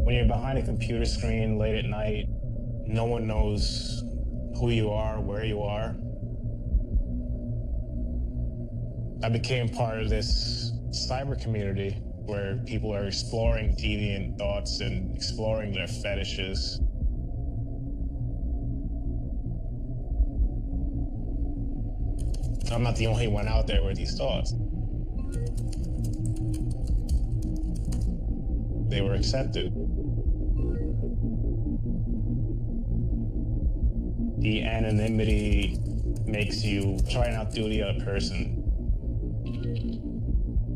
When you're behind a computer screen late at night, no one knows who you are, where you are. I became part of this cyber community where people are exploring deviant thoughts and exploring their fetishes. I'm not the only one out there with these thoughts. They were accepted. The anonymity makes you try and outdo the other person.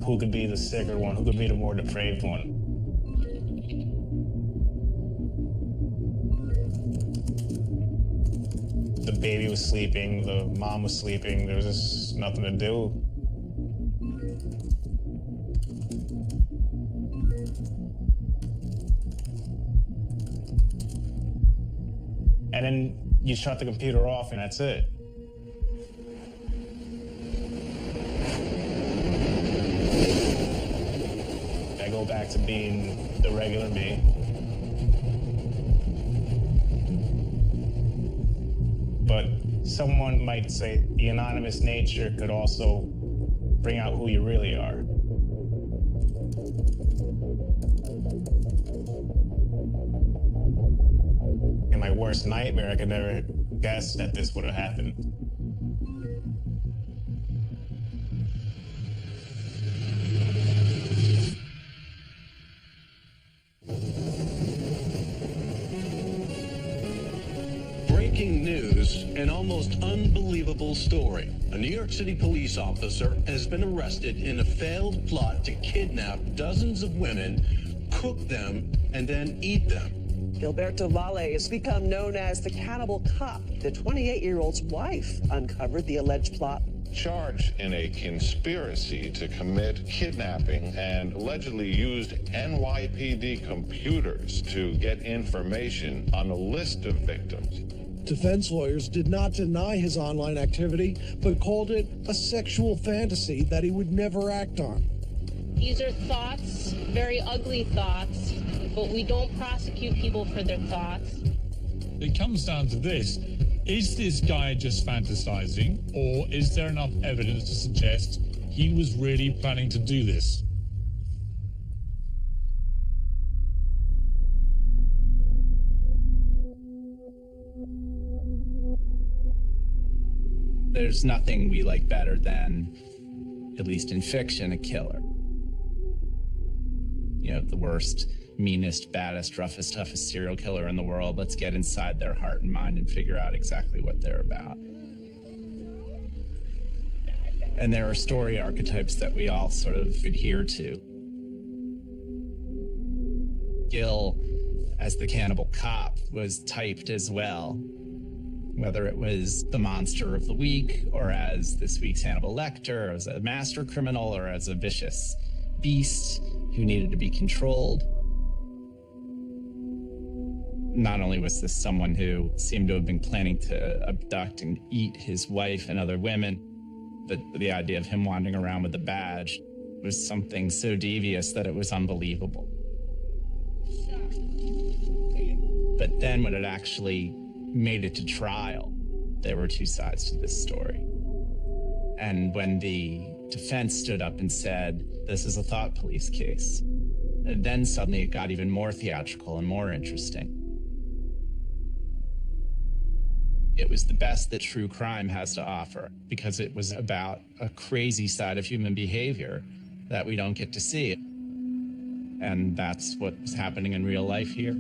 Who could be the sicker one? Who could be the more depraved one? The baby was sleeping, the mom was sleeping, there was just nothing to do. And then you shut the computer off and that's it. I go back to being the regular me. But someone might say the anonymous nature could also bring out who you really are. In my worst nightmare, I could never guess that this would have happened. Breaking news, an almost unbelievable story. A New York City police officer has been arrested in a failed plot to kidnap dozens of women, cook them, and then eat them. Gilberto Valle has become known as the Cannibal Cop. The 28-year-old's wife uncovered the alleged plot. Charged in a conspiracy to commit kidnapping and allegedly used NYPD computers to get information on a list of victims. Defense lawyers did not deny his online activity, but called it a sexual fantasy that he would never act on. These are thoughts, very ugly thoughts, but we don't prosecute people for their thoughts. It comes down to this. Is this guy just fantasizing, or is there enough evidence to suggest he was really planning to do this? There's nothing we like better than, at least in fiction, a killer. You know, the worst, meanest, baddest, roughest, toughest serial killer in the world. Let's get inside their heart and mind and figure out exactly what they're about. And there are story archetypes that we all sort of adhere to. Gil, as the cannibal cop, was typed as well. Whether it was the monster of the week, or as this week's Hannibal Lecter, or as a master criminal, or as a vicious beast who needed to be controlled. Not only was this someone who seemed to have been planning to abduct and eat his wife and other women, but the idea of him wandering around with a badge was something so devious that it was unbelievable. But then when it actually made it to trial, there were two sides to this story. And when the defense stood up and said, this is a thought police case, then suddenly it got even more theatrical and more interesting. It was the best that true crime has to offer, because it was about a crazy side of human behavior that we don't get to see. And that's what was happening in real life here.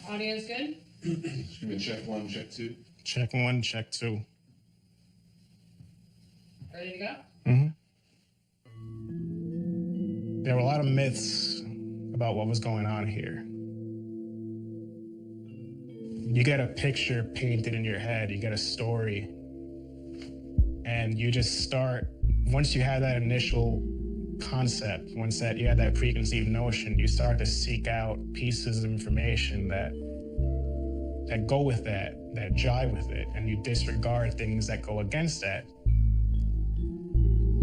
Audio's good? Excuse me, check 1, check 2. Check 1, check 2. Ready to go? Mm-hmm. There were a lot of myths about what was going on here. You get a picture painted in your head, you get a story, and you just start, once you have that initial concept, once that you have that preconceived notion, you start to seek out pieces of information that go with that jive with it, and you disregard things that go against that.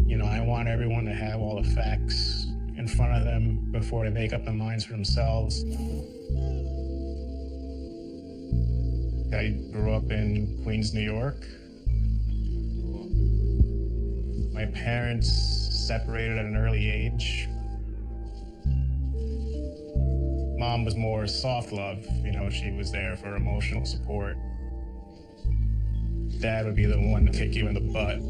You know, I want everyone to have all the facts in front of them before they make up their minds for themselves. I grew up in Queens, New York. My parents separated at an early age. Mom was more soft love, you know, she was there for emotional support. Dad would be the one to kick you in the butt.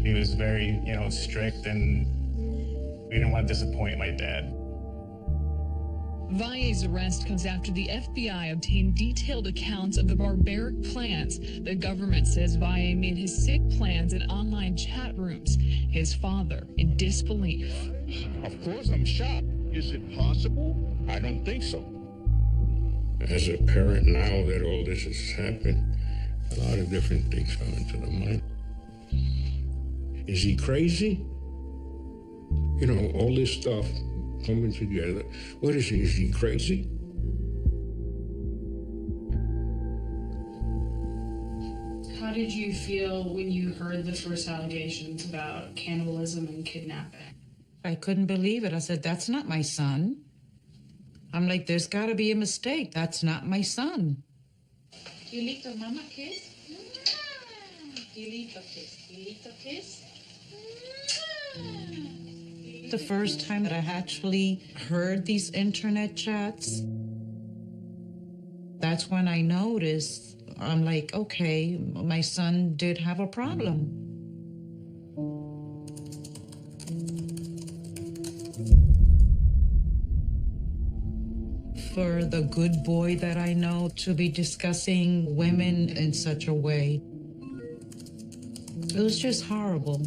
He was very, you know, strict, and we didn't want to disappoint my dad. Valle's arrest comes after the FBI obtained detailed accounts of the barbaric plans the government says Valle made his sick plans in online chat rooms. His father in disbelief. Of course I'm shocked. Is it possible? I don't think so. As a parent, now that all this has happened, a lot of different things come into the mind. Is he crazy? You know, all this stuff coming together. What is he? Is he crazy? How did you feel when you heard the first allegations about cannibalism and kidnapping? I couldn't believe it. I said, that's not my son. I'm like, there's got to be a mistake. That's not my son. You lick the mama kiss? You lick the kiss? You lick the kiss? The first time that I actually heard these internet chats, that's when I noticed, I'm like, okay, my son did have a problem. For the good boy that I know to be discussing women in such a way, it was just horrible.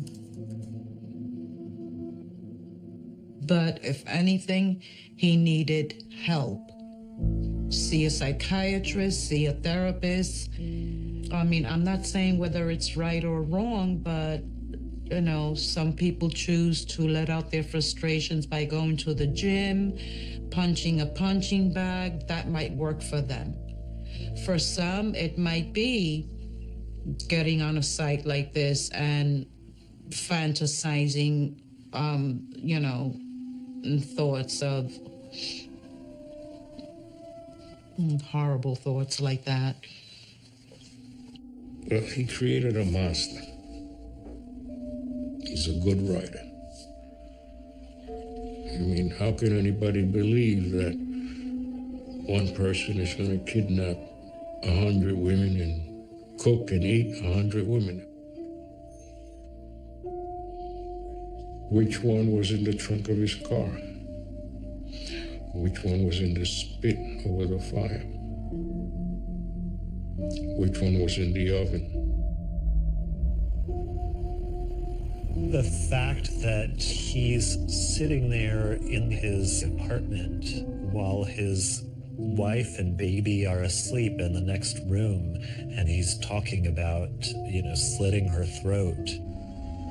But if anything, he needed help. See a psychiatrist, see a therapist. I mean, I'm not saying whether it's right or wrong, but, you know, some people choose to let out their frustrations by going to the gym, punching a punching bag. That might work for them. For some, it might be getting on a site like this and fantasizing, you know, thoughts of horrible thoughts like that. Well, he created a monster. He's a good writer. I mean, how can anybody believe that one person is going to kidnap 100 women and cook and eat 100 women? Which one was in the trunk of his car? Which one was in the spit over the fire? Which one was in the oven? The fact that he's sitting there in his apartment while his wife and baby are asleep in the next room, and he's talking about, you know, slitting her throat,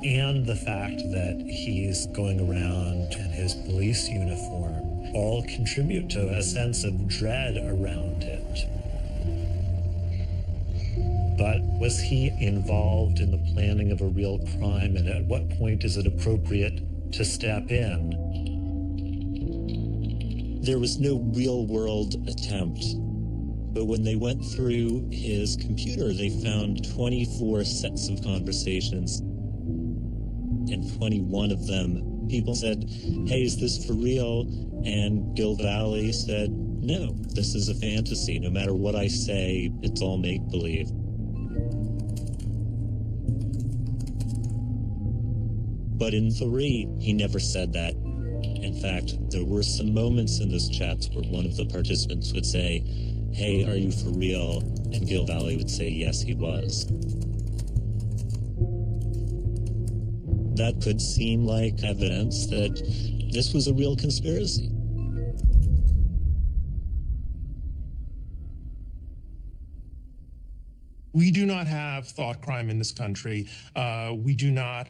and the fact that he's going around in his police uniform, all contribute to a sense of dread around it. But was he involved in the planning of a real crime, and at what point is it appropriate to step in? There was no real-world attempt, but when they went through his computer, they found 24 sets of conversations, and 21 of them, people said, hey, is this for real? And Gil Valle said, no, this is a fantasy. No matter what I say, it's all make-believe. But in 3, he never said that. In fact, there were some moments in those chats where one of the participants would say, "Hey, are you for real?" And Gil Valley would say, yes, he was. That could seem like evidence that this was a real conspiracy. We do not have thought crime in this country. We do not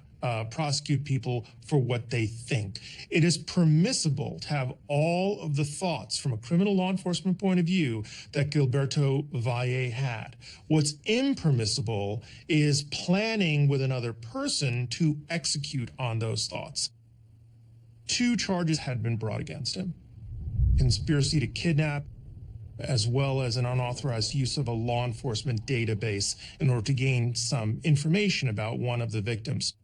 prosecute people for what they think. It is permissible to have all of the thoughts from a criminal law enforcement point of view that Gilberto Valle had. What's impermissible is planning with another person to execute on those thoughts. 2 charges had been brought against him: conspiracy to kidnap, as well as an unauthorized use of a law enforcement database in order to gain some information about one of the victims.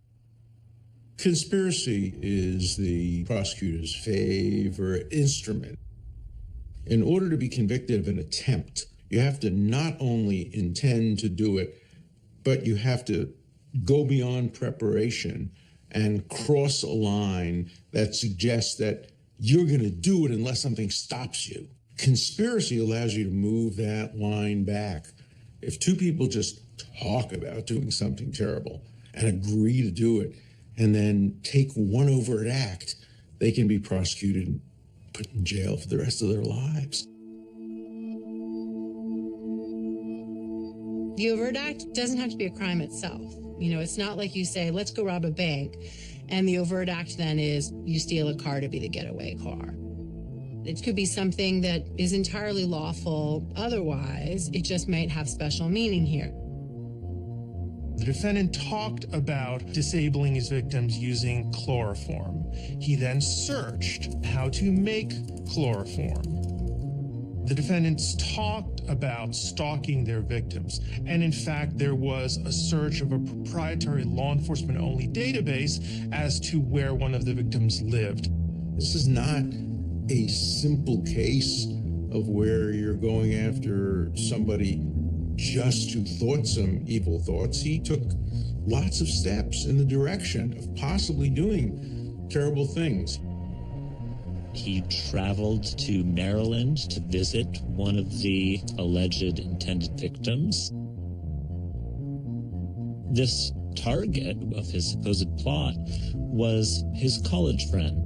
Conspiracy is the prosecutor's favorite instrument. In order to be convicted of an attempt, you have to not only intend to do it, but you have to go beyond preparation and cross a line that suggests that you're going to do it unless something stops you. Conspiracy allows you to move that line back. If 2 people just talk about doing something terrible and agree to do it, and then take one overt act, they can be prosecuted and put in jail for the rest of their lives. The overt act doesn't have to be a crime itself. You know, it's not like you say, let's go rob a bank, and the overt act then is you steal a car to be the getaway car. It could be something that is entirely lawful otherwise. It just might have special meaning here. The defendant talked about disabling his victims using chloroform. He then searched how to make chloroform. The defendants talked about stalking their victims. And in fact, there was a search of a proprietary law enforcement only database as to where one of the victims lived. This is not a simple case of where you're going after somebody just who thought some evil thoughts. He took lots of steps in the direction of possibly doing terrible things. He traveled to Maryland to visit one of the alleged intended victims. This target of his supposed plot was his college friend.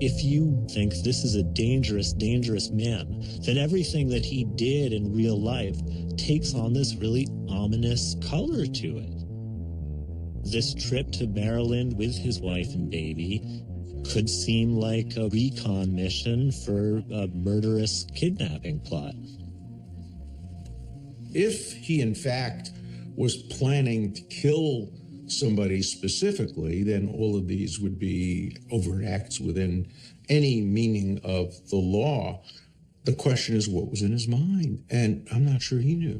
If you think this is a dangerous, dangerous man, then everything that he did in real life takes on this really ominous color to it. This trip to Maryland with his wife and baby could seem like a recon mission for a murderous kidnapping plot. If he, in fact, was planning to kill somebody specifically, then all of these would be overt acts within any meaning of the law. The question is, what was in his mind? And I'm not sure he knew.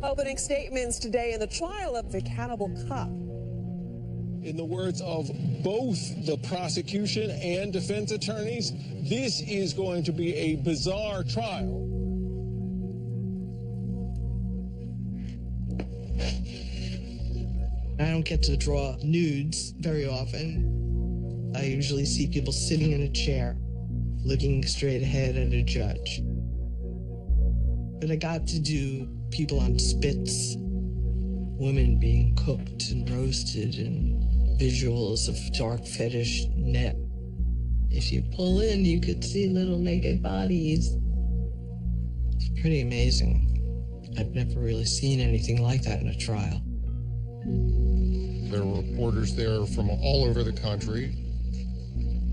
Opening statements today in the trial of the Cannibal Cop. In the words of both the prosecution and defense attorneys, this is going to be a bizarre trial. I don't get to draw nudes very often. I usually see people sitting in a chair, looking straight ahead at a judge. But I got to do people on spits, women being cooked and roasted, and visuals of dark fetish net. If you pull in, you could see little naked bodies. It's pretty amazing. I've never really seen anything like that in a trial. There were reporters there from all over the country.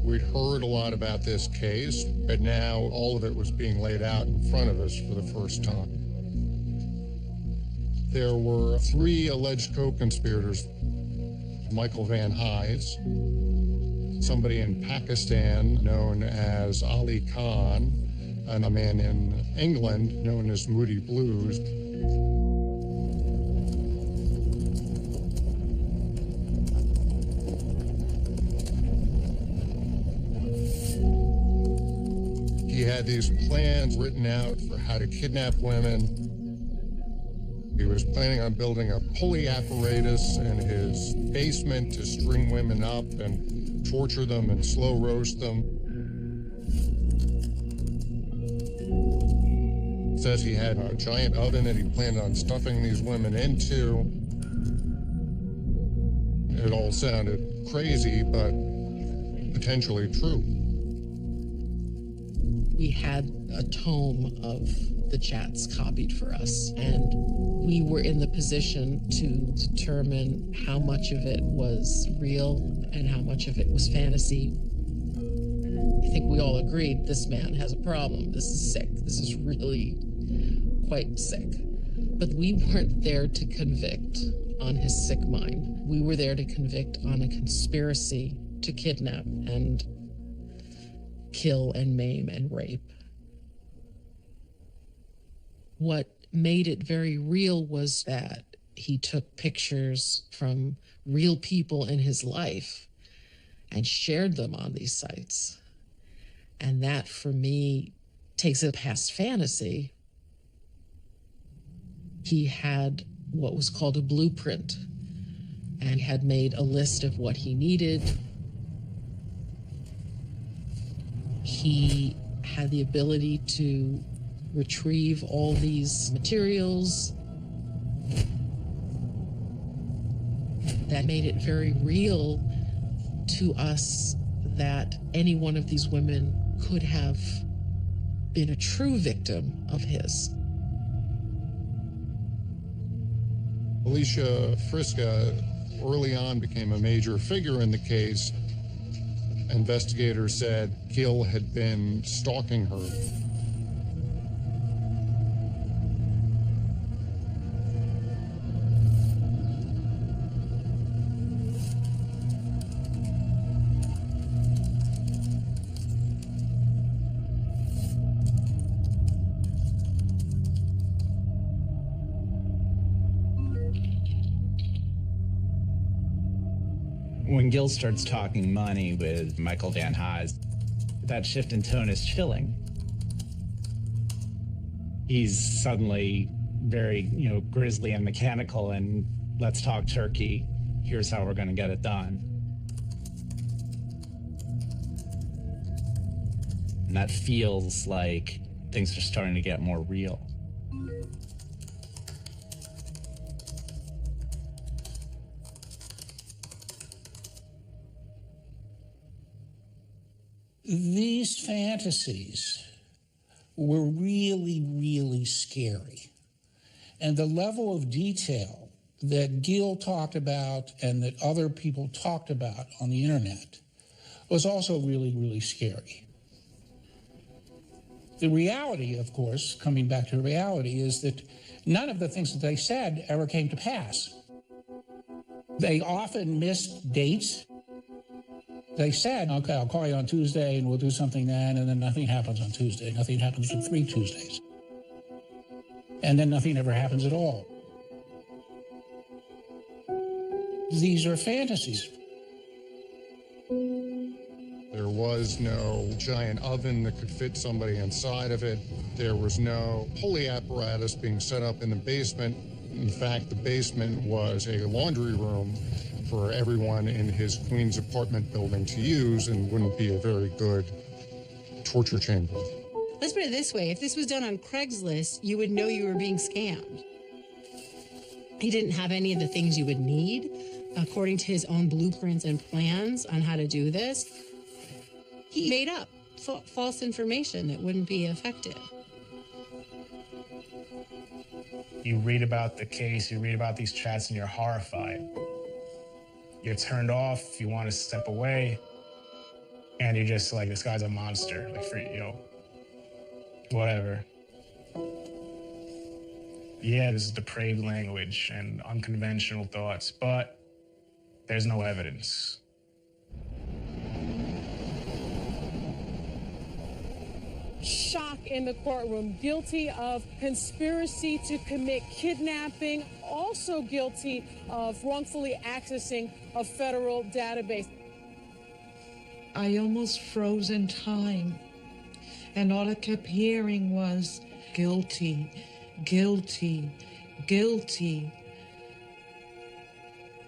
We'd heard a lot about this case, but now all of it was being laid out in front of us for the first time. There were 3 alleged co-conspirators: Michael Van Hise, somebody in Pakistan known as Ali Khan, and a man in England known as Moody Blues. He had these plans written out for how to kidnap women. He was planning on building a pulley apparatus in his basement to string women up and torture them and slow roast them. Says he had a giant oven that he planned on stuffing these women into. It all sounded crazy, but potentially true. We had a tome of the chats copied for us, and we were in the position to determine how much of it was real and how much of it was fantasy. I think we all agreed this man has a problem. This is sick. This is really quite sick. But we weren't there to convict on his sick mind. We were there to convict on a conspiracy to kidnap and kill and maim and rape. What made it very real was that he took pictures from real people in his life and shared them on these sites. And that, for me, takes it past fantasy. He had what was called a blueprint and had made a list of what he needed. He had the ability to retrieve all these materials. That made it very real to us that any one of these women could have been a true victim of his. Alicia Friska early on became a major figure in the case. Investigators said Gil had been stalking her. When Gil starts talking money with Michael Van Hise, that shift in tone is chilling. He's suddenly very, grisly and mechanical, and let's talk turkey. Here's how we're going to get it done. And that feels like things are starting to get more real. These fantasies were really, really scary. And the level of detail that Gil talked about and that other people talked about on the internet was also really, really scary. The reality, of course, coming back to reality, is that none of the things that they said ever came to pass. They often missed dates. They said, okay, I'll call you on Tuesday and we'll do something then, and then nothing happens on Tuesday. Nothing happens for 3 Tuesdays. And then nothing ever happens at all. These are fantasies. There was no giant oven that could fit somebody inside of it. There was no pulley apparatus being set up in the basement. In fact, the basement was a laundry room for everyone in his Queens apartment building to use, and wouldn't be a very good torture chamber. Let's put it this way. If this was done on Craigslist, you would know you were being scammed. He didn't have any of the things you would need, according to his own blueprints and plans on how to do this. He made up false information that wouldn't be effective. You read about the case, you read about these chats, and you're horrified. You're turned off, you want to step away, and you're just like, this guy's a monster, whatever. Yeah, this is depraved language and unconventional thoughts, but there's no evidence. Shock in the courtroom, guilty of conspiracy to commit kidnapping, also guilty of wrongfully accessing a federal database. I almost froze in time, and all I kept hearing was guilty, guilty, guilty.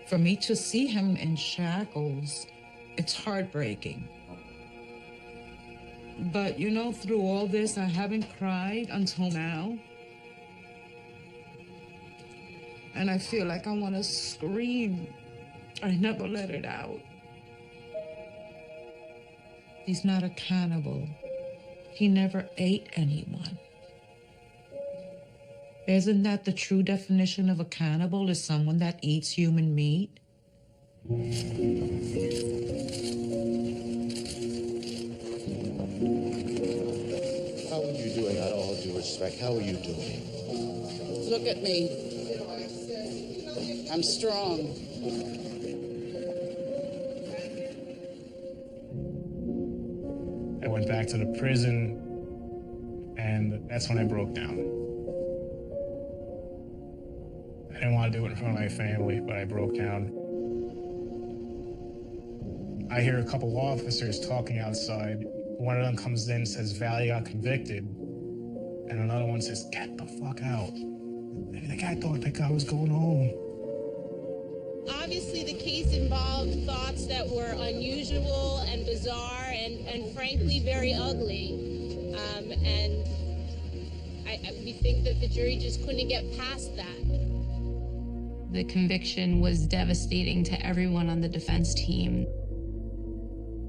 For me to see him in shackles, it's heartbreaking. But you know, through all this, I haven't cried until now. And I feel like I want to scream. I never let it out. He's not a cannibal. He never ate anyone. Isn't that the true definition of a cannibal, is someone that eats human meat? How are you doing, out of all due respect? How are you doing? Look at me. I'm strong. I went back to the prison, and that's when I broke down. I didn't want to do it in front of my family, but I broke down. I hear a couple officers talking outside. One of them comes in and says, Valley got convicted. And another one says, get the fuck out. The guy thought that guy was going home. Obviously, the case involved thoughts that were unusual and bizarre and frankly, very ugly. We think that the jury just couldn't get past that. The conviction was devastating to everyone on the defense team.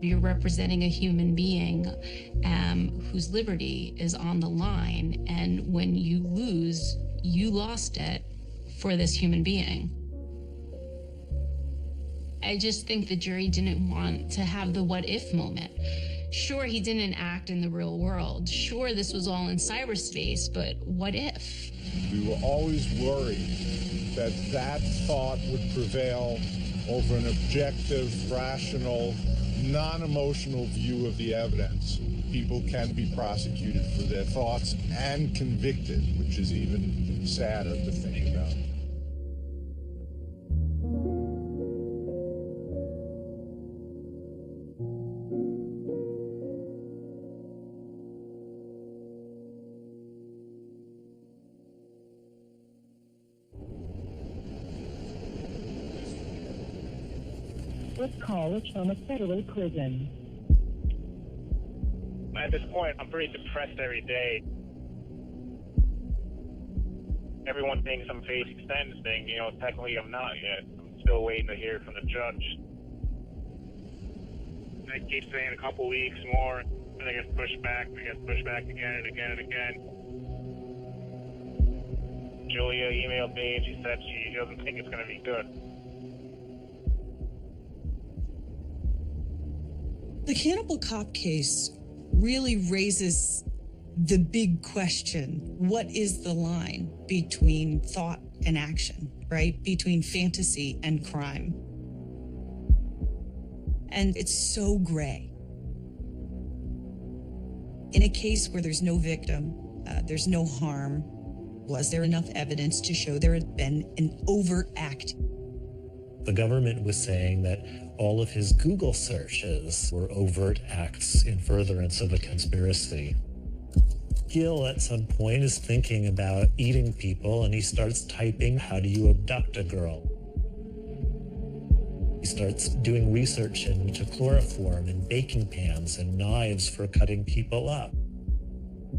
You're representing a human being whose liberty is on the line, and when you lose, you lost it for this human being. I just think the jury didn't want to have the what if moment. Sure, he didn't act in the real world. Sure, this was all in cyberspace, but what if? We were always worried that that thought would prevail over an objective, rational, non-emotional view of the evidence. People can be prosecuted for their thoughts and convicted, which is even sadder to think about. This call is from a federal prison. At this point, I'm pretty depressed every day. Everyone thinks I'm facing sentencing. You know, technically I'm not yet. I'm still waiting to hear from the judge. I keep saying a couple weeks more, and I get pushed back, and I get pushed back again and again and again. Julia emailed me, and she said she doesn't think it's going to be good. The Cannibal Cop case really raises the big question: what is the line between thought and action, right? Between fantasy and crime. And it's so gray. In a case where there's no victim, there's no harm, was there enough evidence to show there had been an overt act? The government was saying that all of his Google searches were overt acts in furtherance of a conspiracy. Gil, at some point, is thinking about eating people, and he starts typing, "How do you abduct a girl?" He starts doing research into chloroform and baking pans and knives for cutting people up.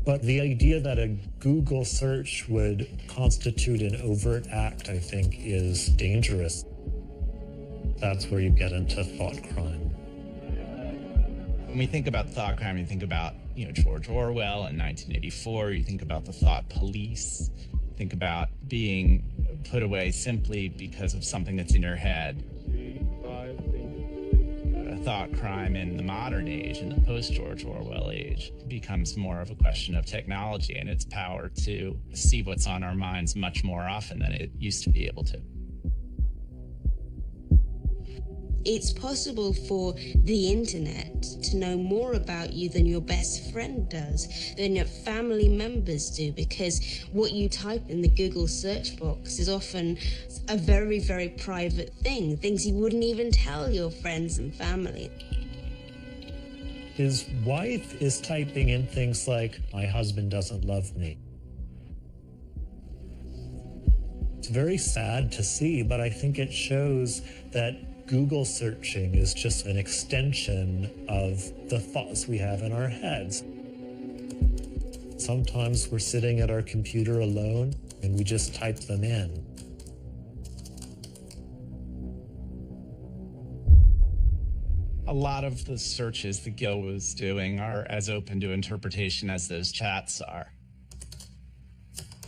But the idea that a Google search would constitute an overt act, I think, is dangerous. That's where you get into thought crime. When we think about thought crime, you think about, George Orwell in 1984. You think about the thought police. You think about being put away simply because of something that's in your head. Thought crime in the modern age, in the post-George Orwell age, becomes more of a question of technology and its power to see what's on our minds much more often than it used to be able to. It's possible for the internet to know more about you than your best friend does, than your family members do, because what you type in the Google search box is often a very, very private thing, things you wouldn't even tell your friends and family. His wife is typing in things like, "My husband doesn't love me." very sad to see, but I think it shows that Google searching is just an extension of the thoughts we have in our heads. Sometimes we're sitting at our computer alone and we just type them in. A lot of the searches that Gil was doing are as open to interpretation as those chats are.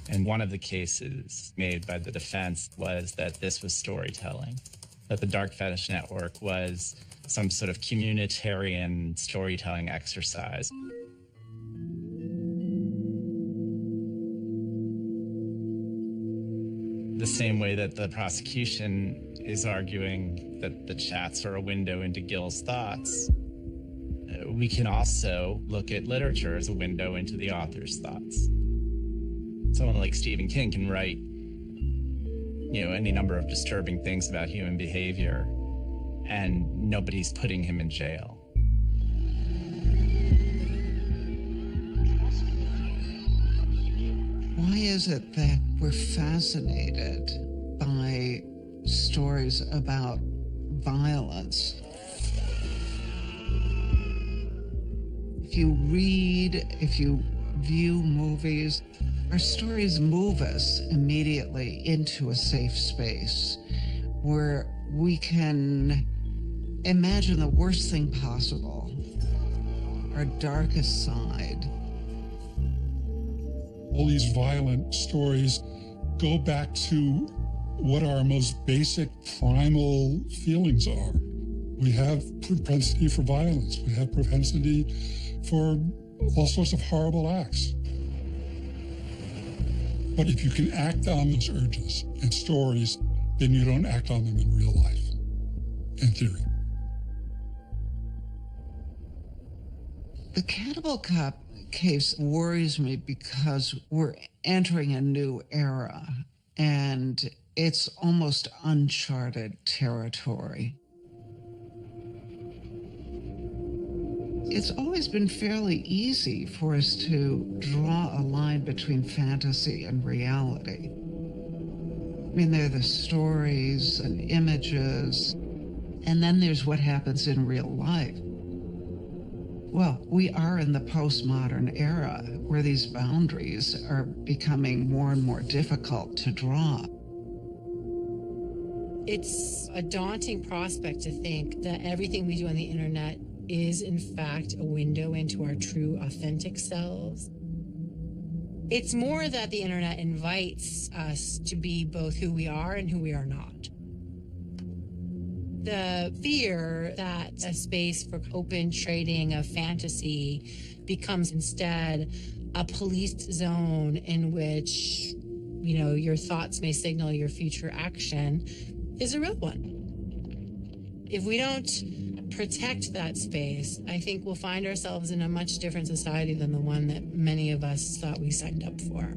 And one of the cases made by the defense was that this was storytelling, that the Dark Fetish Network was some sort of communitarian storytelling exercise. The same way that the prosecution is arguing that the chats are a window into Gil's thoughts, we can also look at literature as a window into the author's thoughts. Someone like Stephen King can write, any number of disturbing things about human behavior, and nobody's putting him in jail. Why is it that we're fascinated by stories about violence? If you read, if you view movies, our stories move us immediately into a safe space where we can imagine the worst thing possible, our darkest side. All these violent stories go back to what our most basic primal feelings are. We have propensity for violence. We have propensity for all sorts of horrible acts. But if you can act on those urges in stories, then you don't act on them in real life, in theory. The Cannibal Cop case worries me because we're entering a new era and it's almost uncharted territory. It's always been fairly easy for us to draw a line between fantasy and reality. I mean, there are the stories and images, and then there's what happens in real life. Well, we are in the postmodern era where these boundaries are becoming more and more difficult to draw. It's a daunting prospect to think that everything we do on the internet is in fact a window into our true authentic selves. It's more that the internet invites us to be both who we are and who we are not. The fear that a space for open trading of fantasy becomes instead a policed zone in which, your thoughts may signal your future action is a real one. If we don't protect that space, I think we'll find ourselves in a much different society than the one that many of us thought we signed up for.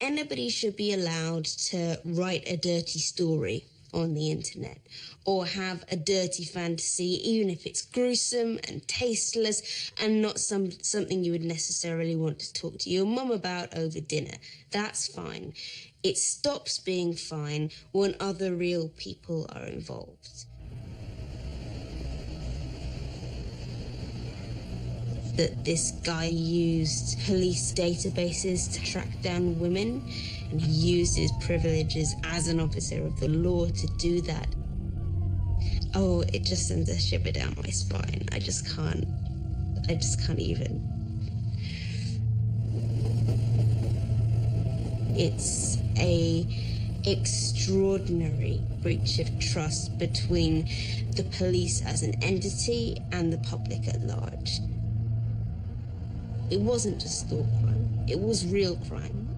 Anybody should be allowed to write a dirty story on the internet or have a dirty fantasy, even if it's gruesome and tasteless and not something you would necessarily want to talk to your mum about over dinner. That's fine. It stops being fine when other real people are involved. That this guy used police databases to track down women, and he used his privileges as an officer of the law to do that. Oh, it just sends a shiver down my spine. I just can't even. It's a extraordinary breach of trust between the police as an entity and the public at large. It wasn't just thought crime, it was real crime.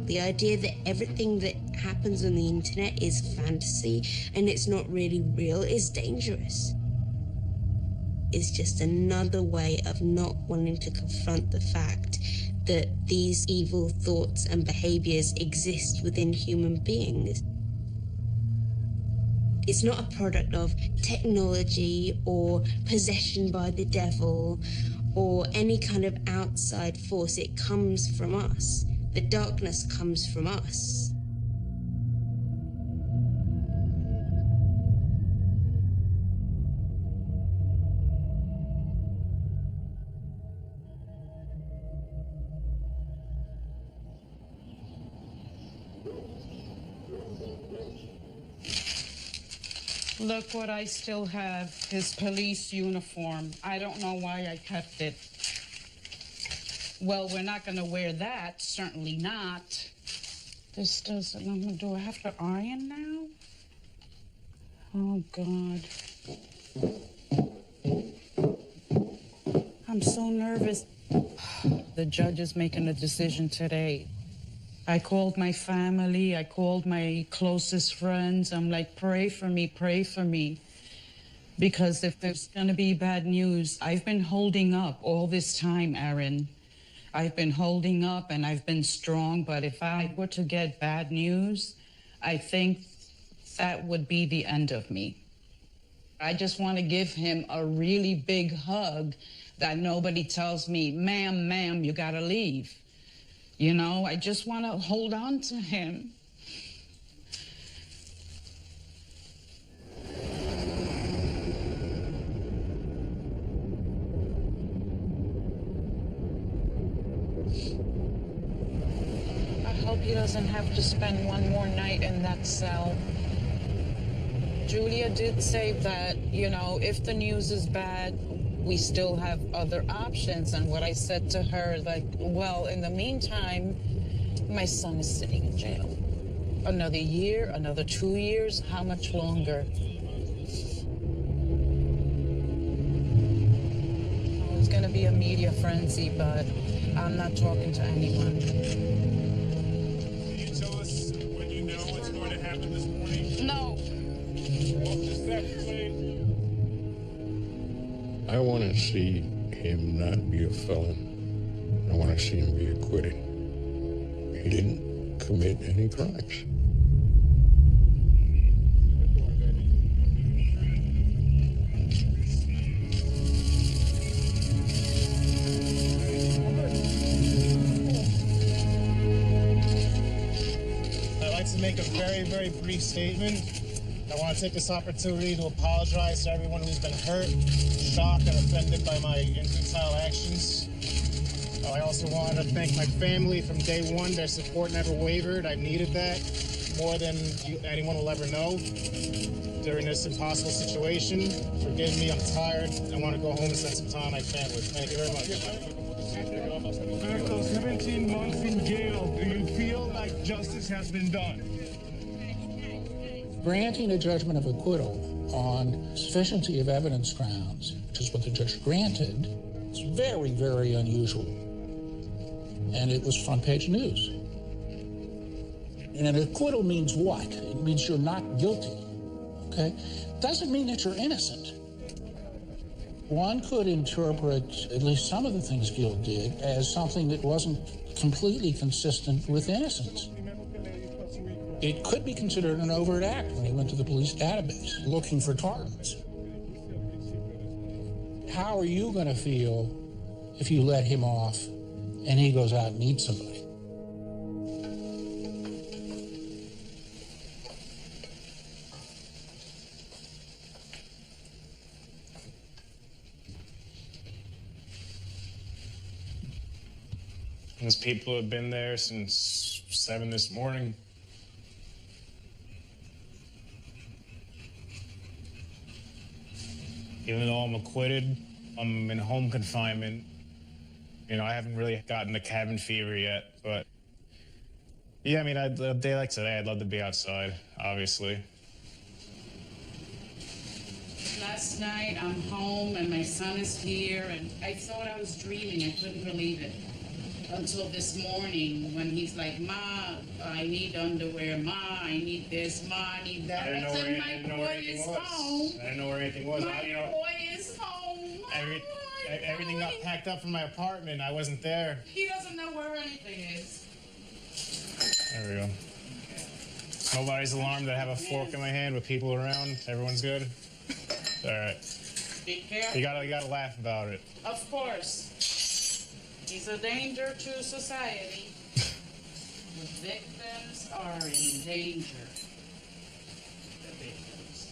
The idea that everything that happens on the internet is fantasy and it's not really real is dangerous. It's just another way of not wanting to confront the fact that these evil thoughts and behaviors exist within human beings. It's not a product of technology or possession by the devil or any kind of outside force. It comes from us. The darkness comes from us. Look what I still have, his police uniform. I don't know why I kept it. Well, we're not going to wear that, certainly not. This doesn't, do I have to iron now? Oh, God. I'm so nervous. The judge is making a decision today. I called my family, I called my closest friends. I'm like, pray for me, pray for me. Because if there's gonna be bad news, I've been holding up all this time, Aaron. I've been holding up and I've been strong, but if I were to get bad news, I think that would be the end of me. I just want to give him a really big hug that nobody tells me, ma'am, you gotta leave. You know, I just want to hold on to him. I hope he doesn't have to spend one more night in that cell. Julia did say that, you know, if the news is bad, we still have other options. And what I said to her, like, well, in the meantime, my son is sitting in jail. Another year, another 2 years, how much longer? Oh, it's gonna be a media frenzy, but I'm not talking to anyone. Can you tell us when you know what's going to happen this morning? No. Well, just that, please. I want to see him not be a felon. I want to see him be acquitted. He didn't commit any crimes. I'd like to make a very, very brief statement. I want to take this opportunity to apologize to everyone who's been hurt, shocked, and offended by my infantile actions. I also want to thank my family from day one. Their support never wavered. I've needed that more than anyone will ever know during this impossible situation. Forgive me, I'm tired. I want to go home and spend some time with my family. Thank you very much. After 17 months in jail, do you feel like justice has been done? Granting a judgment of acquittal on sufficiency of evidence grounds, which is what the judge granted, is very, very unusual. And it was front page news. And an acquittal means what? It means you're not guilty, okay? Doesn't mean that you're innocent. One could interpret at least some of the things Gil did as something that wasn't completely consistent with innocence. It could be considered an overt act when he went to the police database looking for targets. How are you going to feel if you let him off and he goes out and meets somebody? Those people have been there since 7 this morning. Even though I'm acquitted, I'm in home confinement. You know, I haven't really gotten the cabin fever yet, but yeah, I mean, a day like today, I'd love to be outside, obviously. Last night, I'm home and my son is here, and I thought I was dreaming. I couldn't believe it. Until this morning when he's like, Ma, I need underwear. Ma, I need this. Ma, I need that. I didn't know where anything was. Home. I didn't know where anything was. My boy is home. Everything got packed up from my apartment. I wasn't there. He doesn't know where anything is. There we go. Nobody's alarmed that I have a fork in my hand with people around? Everyone's good? All right. Be careful. You gotta laugh about it. Of course. He's a danger to society. The victims are in danger. The victims.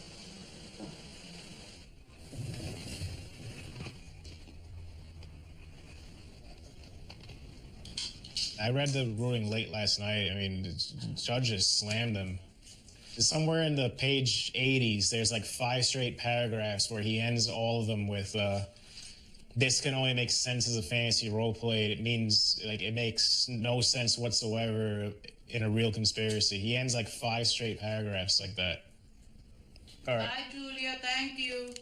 I read the ruling late last night. I mean, the judge just slammed him. Somewhere in the page 80s, there's like 5 straight paragraphs where he ends all of them with, this can only make sense as a fantasy roleplay. It means, like, it makes no sense whatsoever in a real conspiracy. He ends like 5 straight paragraphs like that. All right. Bye, Julia. Thank you.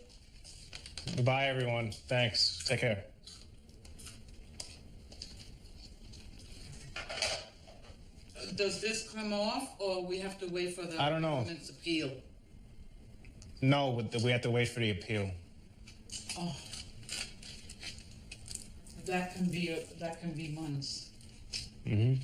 Bye, everyone. Thanks. Take care. Does this come off, or we have to wait for the I don't know. government's appeal? No, we have to wait for the appeal. Oh, that can be months. Mm-hmm.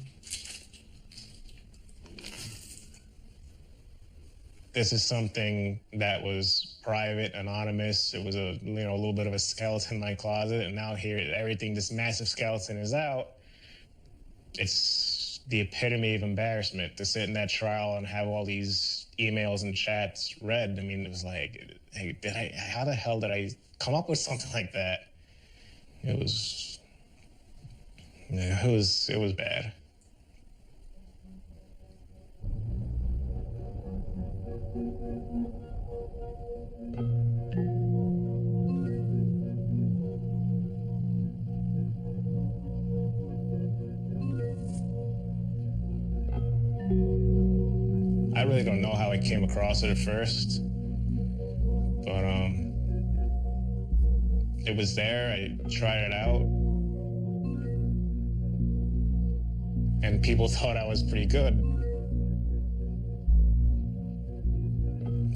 This is something that was private, anonymous. It was a little bit of a skeleton in my closet, and now here, everything, this massive skeleton is out. It's the epitome of embarrassment to sit in that trial and have all these emails and chats read. I mean, it was like, hey, how the hell did I come up with something like that? It was bad. I really don't know how I came across it at first, but it was there. I tried it out, and people thought I was pretty good.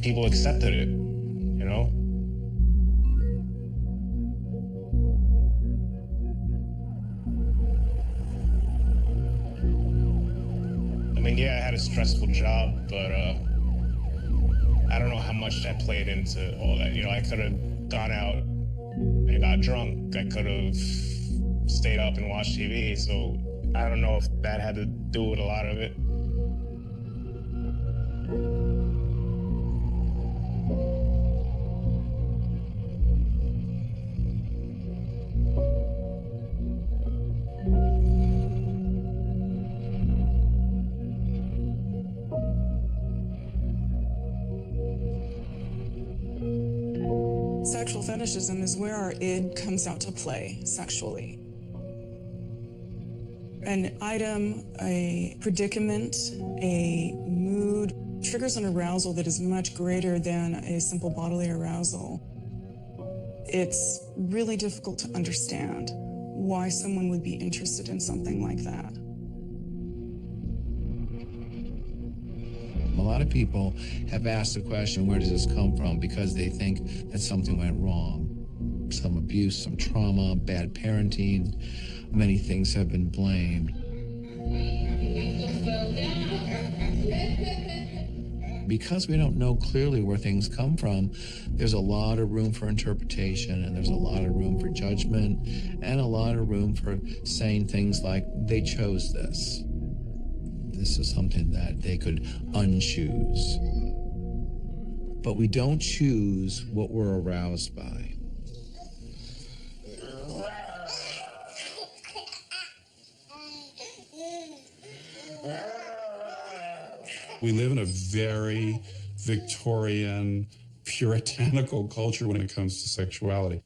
People accepted it, you know? I mean, yeah, I had a stressful job, but I don't know how much that played into all that. You know, I could have gone out and got drunk. I could have stayed up and watched TV. So I don't know if that had to do with a lot of it. Sexual fetishism is where our id comes out to play sexually. An item, a predicament, a mood triggers an arousal that is much greater than a simple bodily arousal. It's really difficult to understand why someone would be interested in something like that. A lot of people have asked the question, where does this come from? Because they think that something went wrong. Some abuse, some trauma, bad parenting. Many things have been blamed. Because we don't know clearly where things come from, there's a lot of room for interpretation, and there's a lot of room for judgment, and a lot of room for saying things like, they chose this. This is something that they could unchoose. But we don't choose what we're aroused by. We live in a very Victorian, puritanical culture when it comes to sexuality.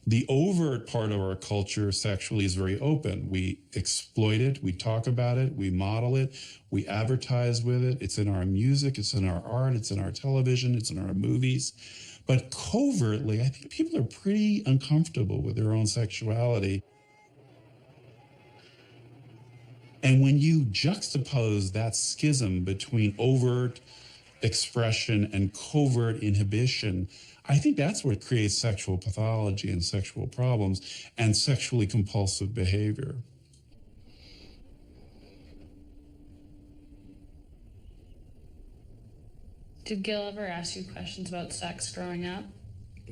The overt part of our culture sexually is very open. We exploit it, we talk about it, we model it, we advertise with it. It's in our music, it's in our art, it's in our television, it's in our movies. But covertly, I think people are pretty uncomfortable with their own sexuality. And when you juxtapose that schism between overt expression and covert inhibition, I think that's what creates sexual pathology and sexual problems and sexually compulsive behavior. Did Gil ever ask you questions about sex growing up?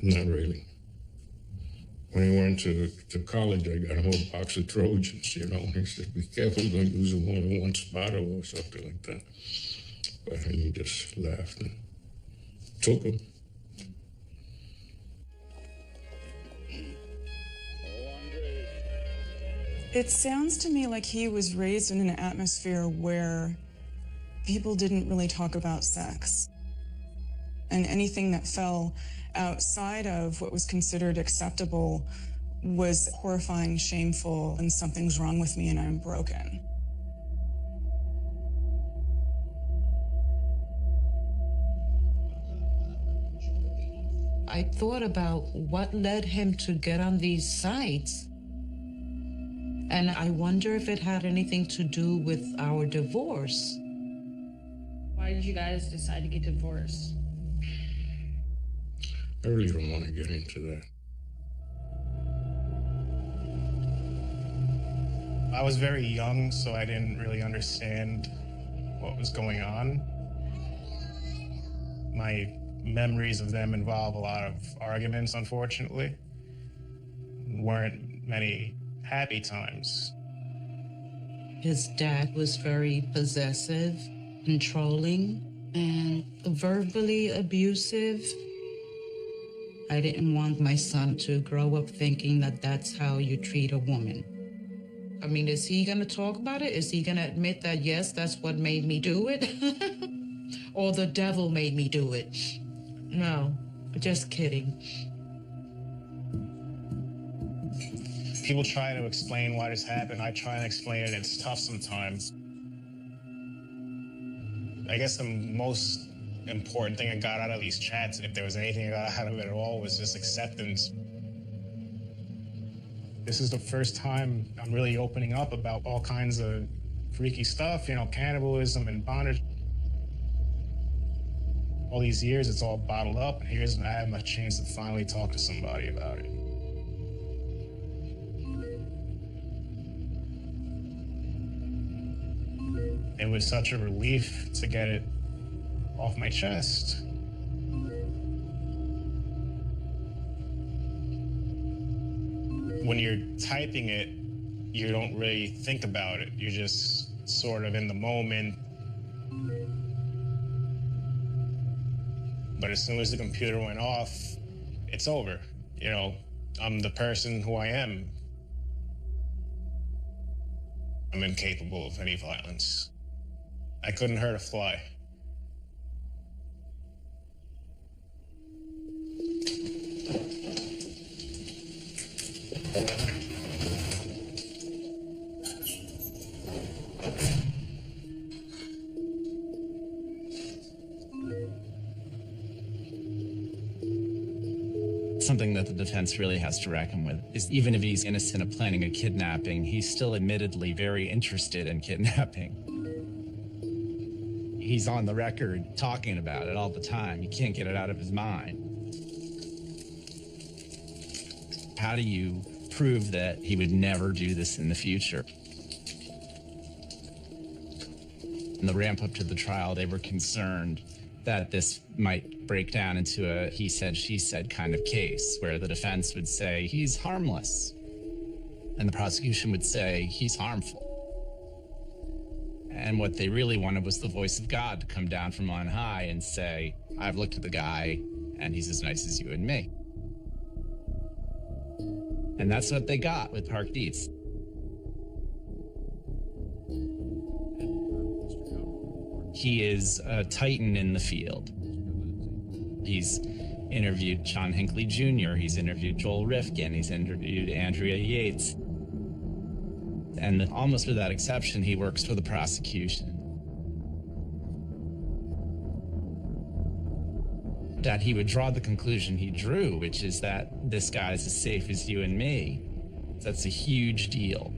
Not really. When I went to college, I got a whole box of Trojans, you know. He said, be careful, don't use them more than one spot or something like that. But he just laughed and took them. It sounds to me like he was raised in an atmosphere where people didn't really talk about sex. And anything that fell outside of what was considered acceptable was horrifying, shameful, and something's wrong with me and I'm broken. I thought about what led him to get on these sites. And I wonder if it had anything to do with our divorce. Why did you guys decide to get divorced? I really don't want to get into that. I was very young, so I didn't really understand what was going on. My memories of them involve a lot of arguments, unfortunately. Weren't many happy times. His dad was very possessive, controlling, and verbally abusive. I didn't want my son to grow up thinking that that's how you treat a woman. I mean, is he going to talk about it? Is he going to admit that, yes, that's what made me do it? Or the devil made me do it? No, just kidding. People try to explain why this happened. I try and explain it. It's tough sometimes. I guess the most important thing I got out of these chats, if there was anything I got out of it at all, was just acceptance. This is the first time I'm really opening up about all kinds of freaky stuff, you know, cannibalism and bondage. All these years, it's all bottled up, and here's I have my chance to finally talk to somebody about it. It was such a relief to get it off my chest. When you're typing it, you don't really think about it. You're just sort of in the moment. But as soon as the computer went off, it's over. You know, I'm the person who I am. I'm incapable of any violence. I couldn't hurt a fly. Something that the defense really has to reckon with is even if he's innocent of planning a kidnapping, he's still admittedly very interested in kidnapping. He's on the record talking about it all the time. He can't get it out of his mind. How do you prove that he would never do this in the future? In the ramp up to the trial, they were concerned that this might break down into a he said, she said kind of case where the defense would say he's harmless and the prosecution would say he's harmful. And what they really wanted was the voice of God to come down from on high and say, I've looked at the guy and he's as nice as you and me. And that's what they got with Park Dietz. He is a titan in the field. He's interviewed John Hinckley Jr., he's interviewed Joel Rifkin, he's interviewed Andrea Yates. And almost without exception, he works for the prosecution. That he would draw the conclusion he drew, which is that this guy's as safe as you and me. That's a huge deal.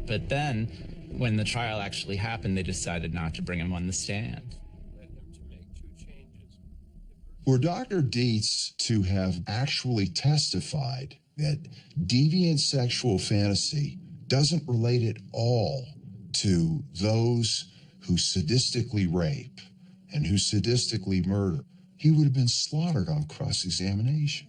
But then, when the trial actually happened, they decided not to bring him on the stand. For Dr. Dietz to have actually testified that deviant sexual fantasy doesn't relate at all to those who sadistically rape and who sadistically murder, he would have been slaughtered on cross-examination.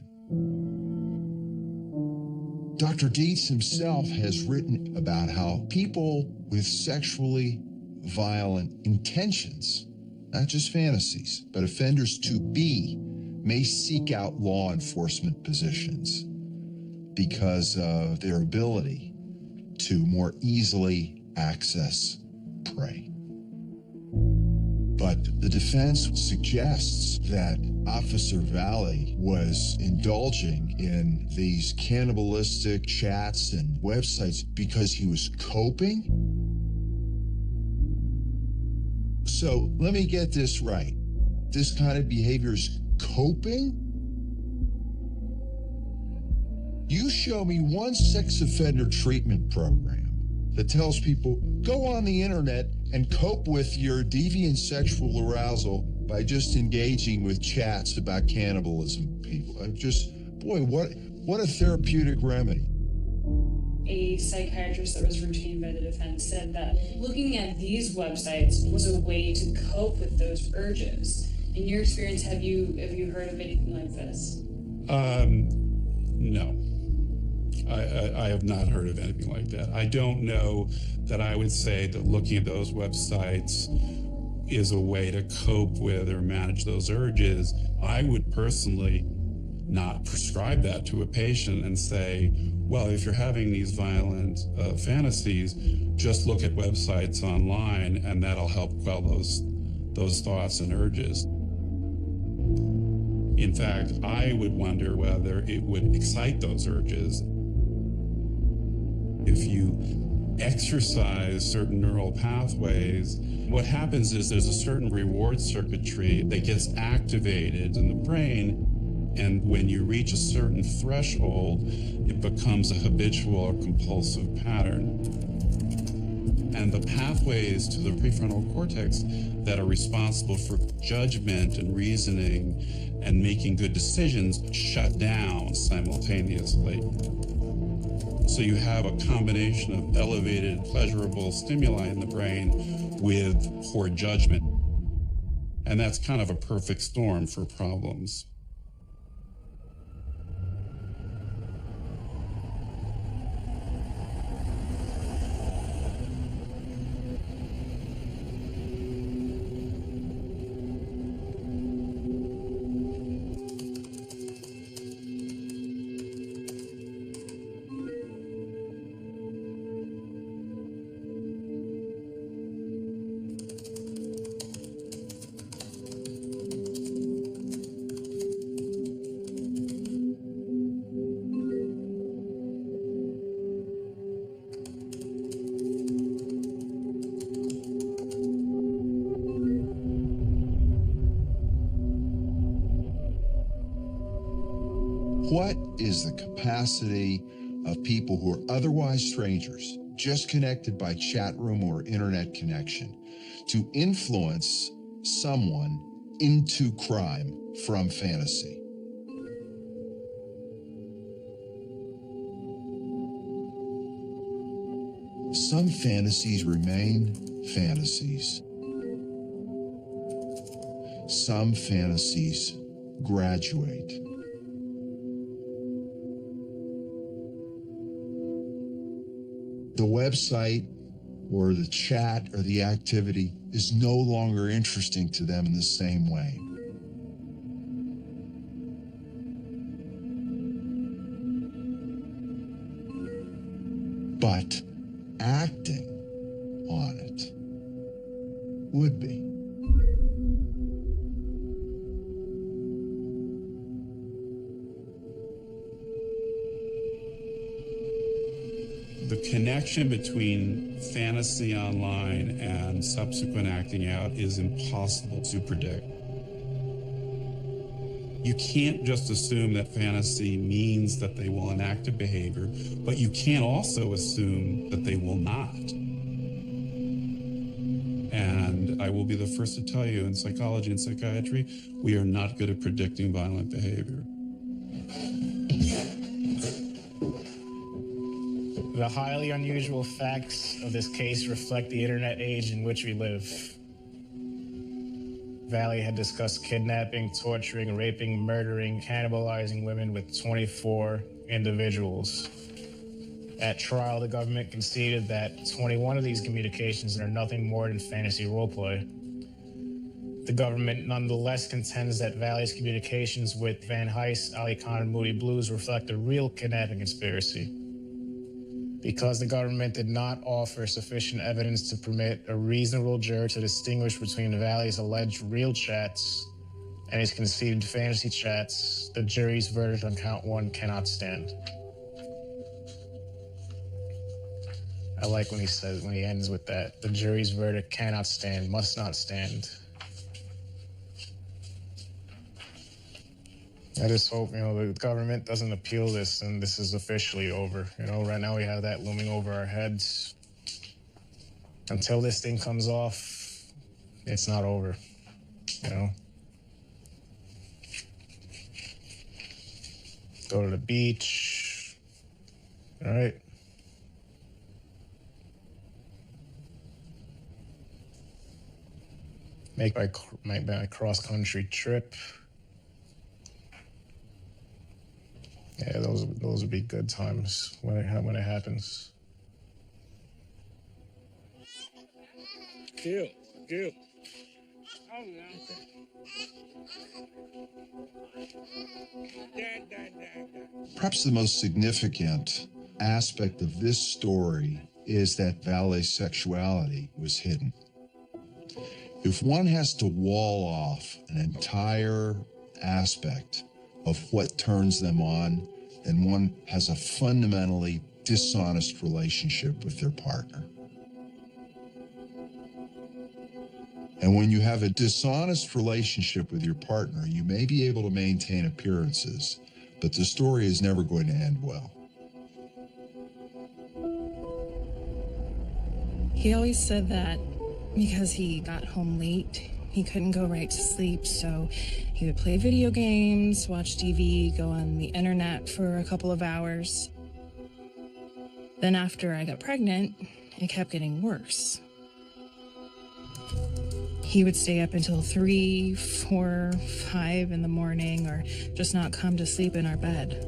Dr. Dietz himself has written about how people with sexually violent intentions, not just fantasies, but offenders to be, may seek out law enforcement positions because of their ability to more easily access prey. But the defense suggests that Officer Valley was indulging in these cannibalistic chats and websites because he was coping. So let me get this right. This kind of behavior is coping? You show me one sex offender treatment program that tells people, go on the internet and cope with your deviant sexual arousal by just engaging with chats about cannibalism. People, I'm just, boy, what a therapeutic remedy. A psychiatrist that was retained by the defense said that looking at these websites was a way to cope with those urges. In your experience, have you heard of anything like this? No. I have not heard of anything like that. I don't know that I would say that looking at those websites is a way to cope with or manage those urges. I would personally not prescribe that to a patient and say, well, if you're having these violent fantasies, just look at websites online and that'll help quell those thoughts and urges. In fact, I would wonder whether it would excite those urges. If you exercise certain neural pathways, what happens is there's a certain reward circuitry that gets activated in the brain, and when you reach a certain threshold, it becomes a habitual or compulsive pattern. And the pathways to the prefrontal cortex that are responsible for judgment and reasoning and making good decisions shut down simultaneously. So you have a combination of elevated, pleasurable stimuli in the brain with poor judgment. And that's kind of a perfect storm for problems. What is the capacity of people who are otherwise strangers, just connected by chat room or internet connection, to influence someone into crime from fantasy? Some fantasies remain fantasies. Some fantasies graduate. The website or the chat or the activity is no longer interesting to them in the same way. But acting on it would be. The connection between fantasy online and subsequent acting out is impossible to predict. You can't just assume that fantasy means that they will enact a behavior, but you can't also assume that they will not. And I will be the first to tell you, in psychology and psychiatry, we are not good at predicting violent behavior. The highly unusual facts of this case reflect the internet age in which we live. Valley had discussed kidnapping, torturing, raping, murdering, cannibalizing women with 24 individuals. At trial, the government conceded that 21 of these communications are nothing more than fantasy roleplay. The government nonetheless contends that Valley's communications with Van Heist, Ali Khan, and Moody Blues reflect a real kidnapping conspiracy. Because the government did not offer sufficient evidence to permit a reasonable juror to distinguish between Valley's alleged real chats and his conceived fantasy chats, the jury's verdict on count 1 cannot stand. I like when he ends with that. The jury's verdict cannot stand, must not stand. I just hope, the government doesn't appeal this and this is officially over. Right now we have that looming over our heads. Until this thing comes off, it's not over, Go to the beach, all right? Make my cross-country trip. Yeah, those would be good times when it happens. Kill. Perhaps the most significant aspect of this story is that Valley's sexuality was hidden. If one has to wall off an entire aspect of what turns them on, then one has a fundamentally dishonest relationship with their partner. And when you have a dishonest relationship with your partner, you may be able to maintain appearances, but the story is never going to end well. He always said that because he got home late, he couldn't go right to sleep, so he would play video games, watch TV, go on the internet for a couple of hours. Then after I got pregnant, it kept getting worse. He would stay up until 3, 4, 5 in the morning or just not come to sleep in our bed.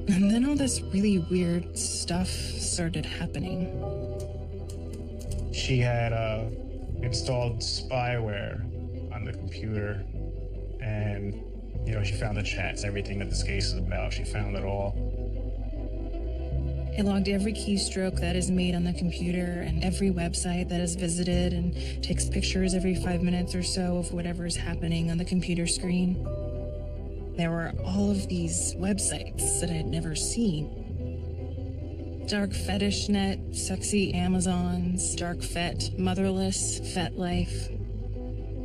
And then all this really weird stuff started happening. She had installed spyware on the computer, and she found the chats, everything that this case is about. She found it all. It logged every keystroke that is made on the computer and every website that is visited, and takes pictures every 5 minutes or so of whatever is happening on the computer screen. There were all of these websites that I had never seen. Dark Fetish Net, Sexy Amazons, Dark Fet, Motherless, Fet Life.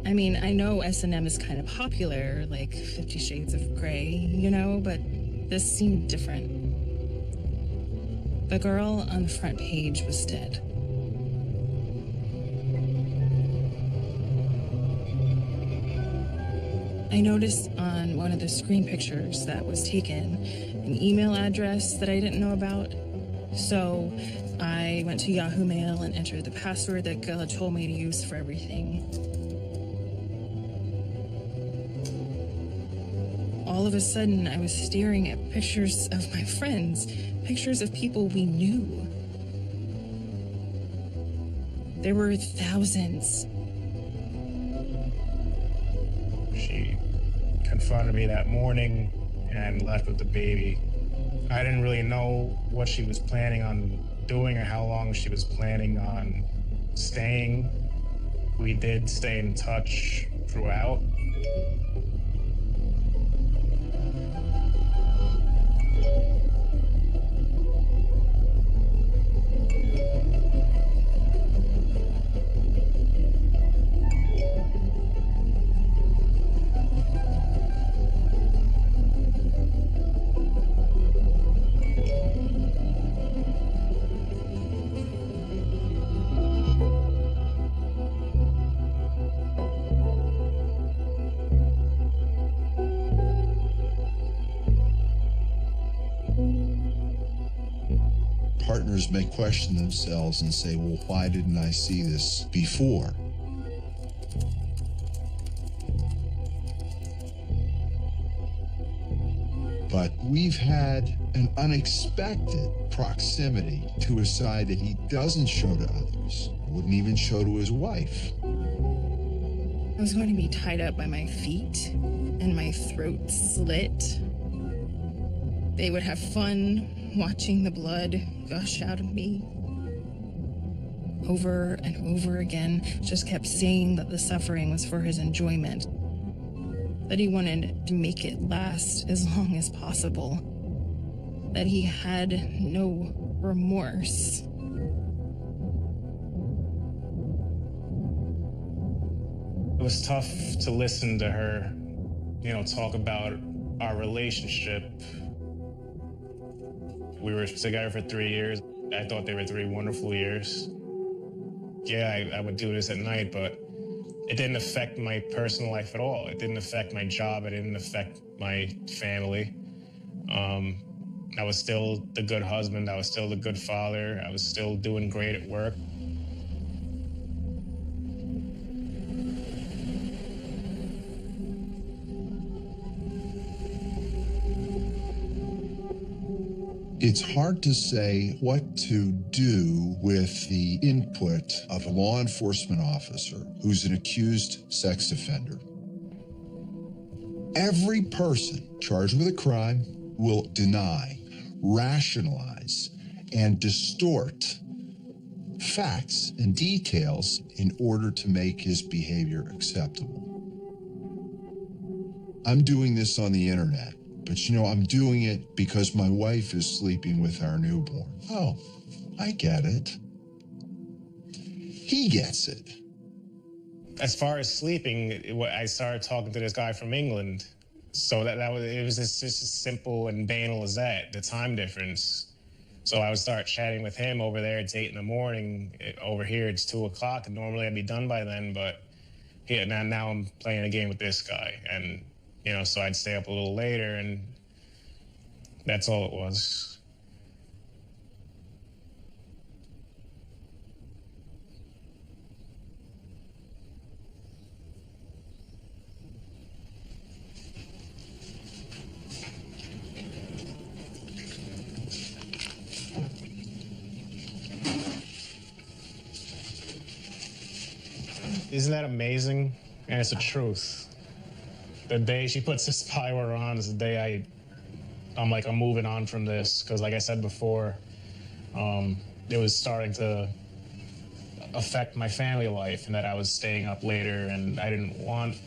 I mean, I know S&M is kind of popular, like 50 Shades of Grey, but this seemed different. The girl on the front page was dead. I noticed on one of the screen pictures that was taken an email address that I didn't know about. So I went to Yahoo Mail and entered the password that Gilla told me to use for everything. All of a sudden, I was staring at pictures of my friends, pictures of people we knew. There were thousands. She confronted me that morning and left with the baby. I didn't really know what she was planning on doing or how long she was planning on staying. We did stay in touch throughout. partners may question themselves and say, well, why didn't I see this before? But we've had an unexpected proximity to a side that he doesn't show to others, wouldn't even show to his wife. I was going to be tied up by my feet and my throat slit. They would have fun watching the blood gush out of me. Over and over again, just kept saying that the suffering was for his enjoyment, that he wanted to make it last as long as possible, that he had no remorse. It was tough to listen to her, talk about our relationship. We were together for 3 years. I thought they were 3 wonderful years. Yeah, I would do this at night, but it didn't affect my personal life at all. It didn't affect my job. It didn't affect my family. I was still the good husband. I was still the good father. I was still doing great at work. It's hard to say what to do with the input of a law enforcement officer who's an accused sex offender. Every person charged with a crime will deny, rationalize, and distort facts and details in order to make his behavior acceptable. I'm doing this on the internet. But I'm doing it because my wife is sleeping with our newborn. Oh, I get it. He gets it. As far as sleeping, I started talking to this guy from England. So it was just as simple and banal as that, the time difference. So I would start chatting with him over there. It's 8 a.m. Over here, it's 2 o'clock. And normally I'd be done by then, but now I'm playing a game with this guy. And so I'd stay up a little later, and that's all it was. Isn't that amazing? And it's the truth. The day she puts this spyware on is the day I'm moving on from this. Because like I said before, it was starting to affect my family life, and that I was staying up later, and I didn't want,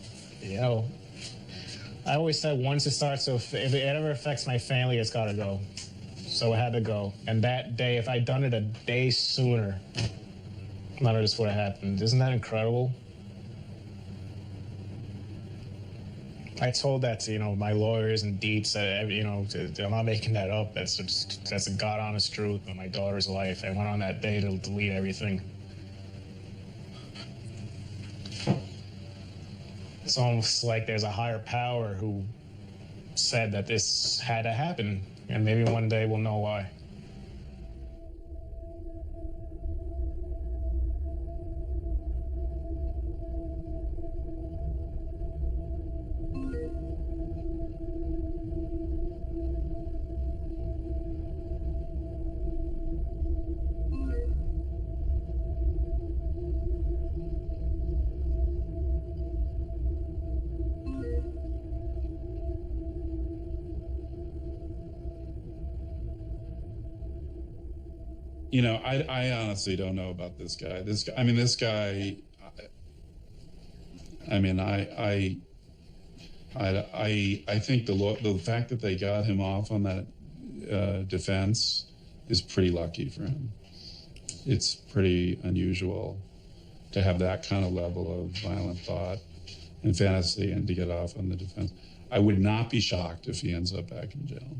I always said once it starts to, if it ever affects my family, it's got to go. So it had to go. And that day, if I'd done it a day sooner, none of this would have happened. Isn't that incredible? I told that to, my lawyers and deets that, I'm not making that up. That's a God honest truth of my daughter's life. I went on that day to delete everything. It's almost like there's a higher power who said that this had to happen, and maybe one day we'll know why. I honestly don't know about this guy. I think the fact that they got him off on that defense is pretty lucky for him. It's pretty unusual to have that kind of level of violent thought and fantasy and to get off on the defense. I would not be shocked if he ends up back in jail.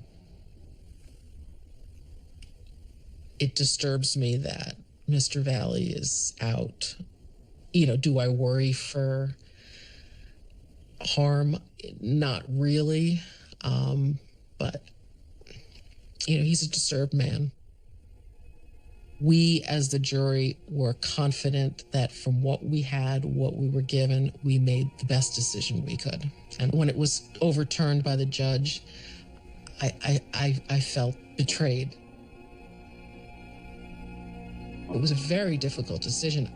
It disturbs me that Mr. Valley is out. Do I worry for harm? Not really. But, he's a disturbed man. We, as the jury, were confident that from what we had, what we were given, we made the best decision we could. And when it was overturned by the judge, I felt betrayed. It was a very difficult decision.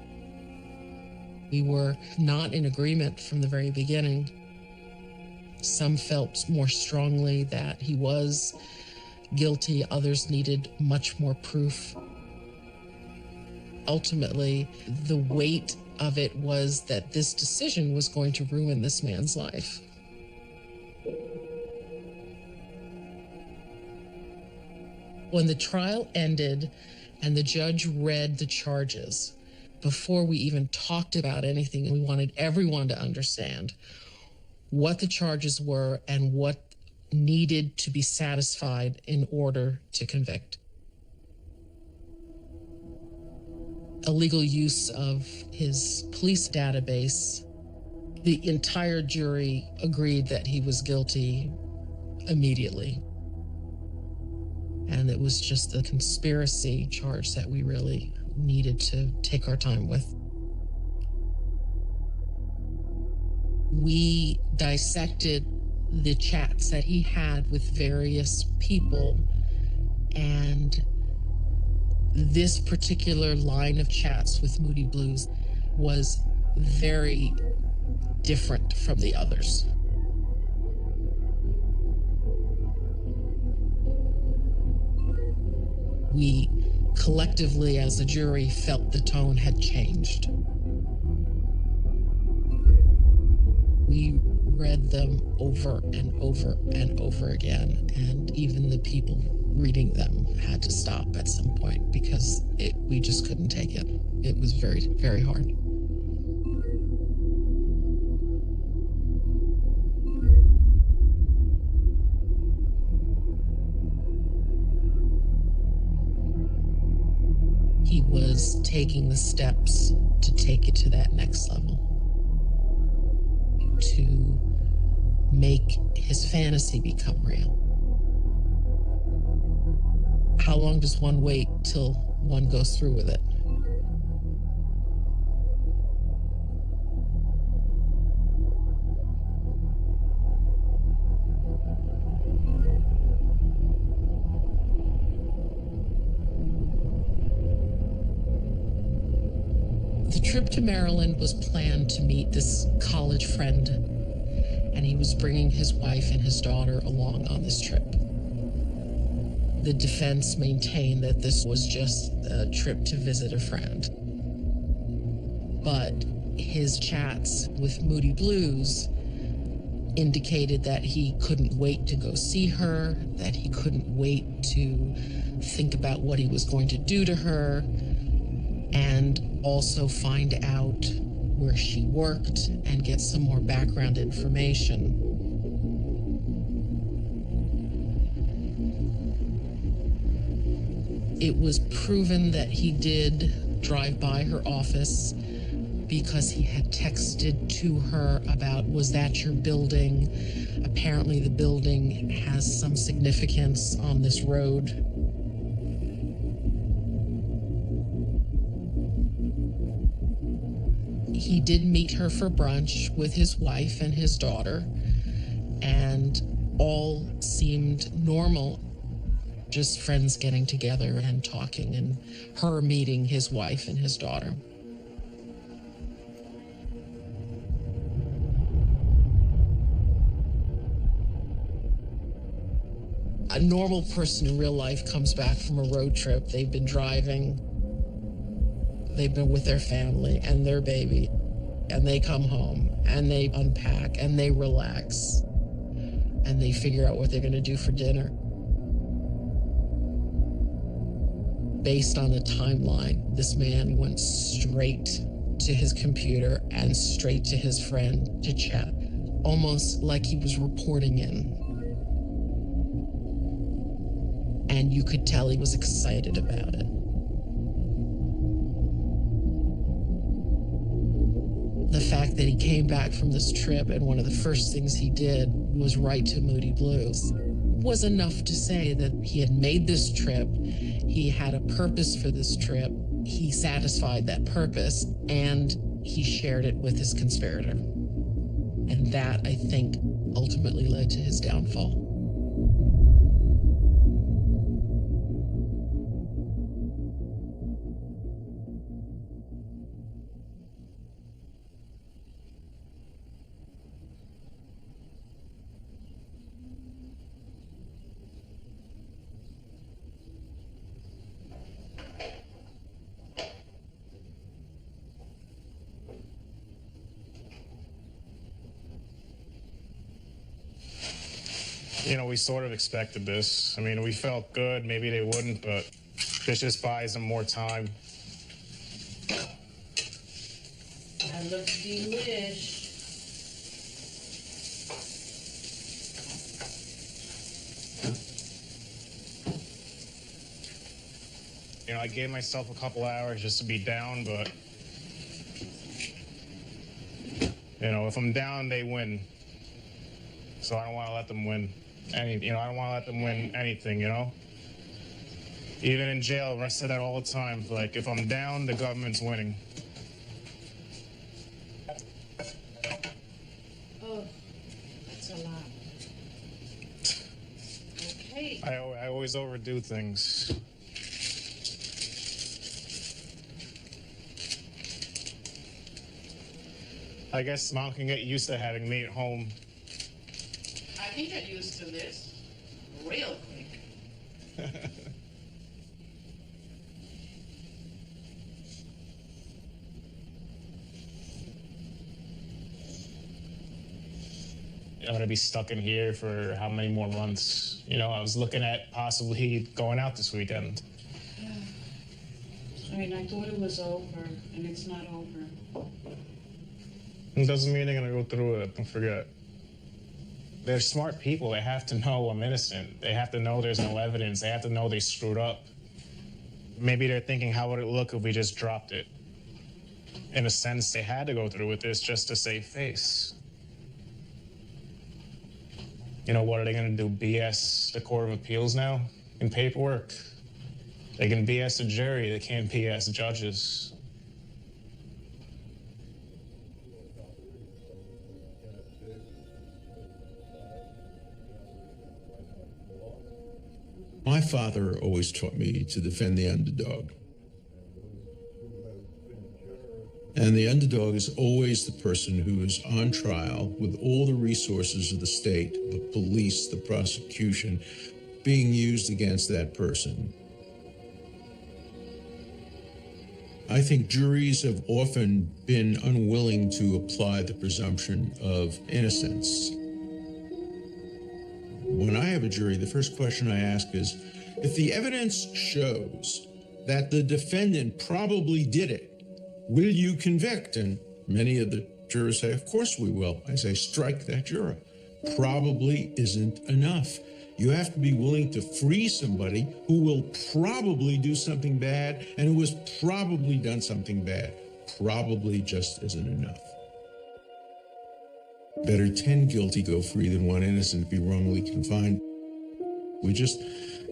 We were not in agreement from the very beginning. Some felt more strongly that he was guilty. Others needed much more proof. Ultimately, the weight of it was that this decision was going to ruin this man's life. When the trial ended and the judge read the charges, before we even talked about anything, we wanted everyone to understand what the charges were and what needed to be satisfied in order to convict. Illegal use of his police database, the entire jury agreed that he was guilty immediately. And it was just the conspiracy charge that we really needed to take our time with. We dissected the chats that he had with various people, and this particular line of chats with Moody Blues was very different from the others. We collectively, as a jury, felt the tone had changed. We read them over and over and over again, and even the people reading them had to stop at some point because we just couldn't take it. It was very, very hard. He was taking the steps to take it to that next level, to make his fantasy become real. How long does one wait till one goes through with it? The trip to Maryland was planned to meet this college friend, and he was bringing his wife and his daughter along on this trip. The defense maintained that this was just a trip to visit a friend. But his chats with Moody Blues indicated that he couldn't wait to go see her, that he couldn't wait to think about what he was going to do to her, and also find out where she worked and get some more background information. It was proven that he did drive by her office because he had texted to her about, was that your building? Apparently the building has some significance on this road. He did meet her for brunch with his wife and his daughter, and all seemed normal. Just friends getting together and talking, and her meeting his wife and his daughter. A normal person in real life comes back from a road trip. They've been driving. They've been with their family and their baby, and they come home and they unpack and they relax and they figure out what they're going to do for dinner. Based on the timeline, this man went straight to his computer and straight to his friend to chat, almost like he was reporting in. And you could tell he was excited about it. The fact that he came back from this trip and one of the first things he did was write to Moody Blues was enough to say that he had made this trip, he had a purpose for this trip, he satisfied that purpose, and he shared it with his conspirator. And that, I think, ultimately led to his downfall. You know, we sort of expected this. I mean, we felt good. Maybe they wouldn't, but this just buys them more time. That looks delish. You know, I gave myself a couple hours just to be down, but, you know, if I'm down, they win. So I don't want to let them win I don't want to let them win anything, you know? Even in jail, I said that all the time. Like, if I'm down, the government's winning. Oh, that's a lot. Okay. I always overdo things. I guess Mom can get used to having me at home. I can get used to this real quick. I'm gonna be stuck in here for how many more months? You know, I was looking at possibly going out this weekend. I mean, I thought it was over, and it's not over. It doesn't mean they're gonna go through it, don't forget. They're smart people. They have to know I'm innocent. They have to know there's no evidence. They have to know they screwed up. Maybe they're thinking, how would it look if we just dropped it? In a sense, they had to go through with this just to save face. You know, what are they going to do? BS the Court of Appeals now in paperwork? They can BS a jury. They can't BS judges. My father always taught me to defend the underdog. And the underdog is always the person who is on trial with all the resources of the state, the police, the prosecution, being used against that person. I think juries have often been unwilling to apply the presumption of innocence. When I have a jury, the first question I ask is, if the evidence shows that the defendant probably did it, will you convict? And many of the jurors say, of course we will. I say, strike that juror. Probably isn't enough. You have to be willing to free somebody who will probably do something bad and who has probably done something bad. Probably just isn't enough. Better 10 guilty go free than 1 innocent be wrongly confined. We just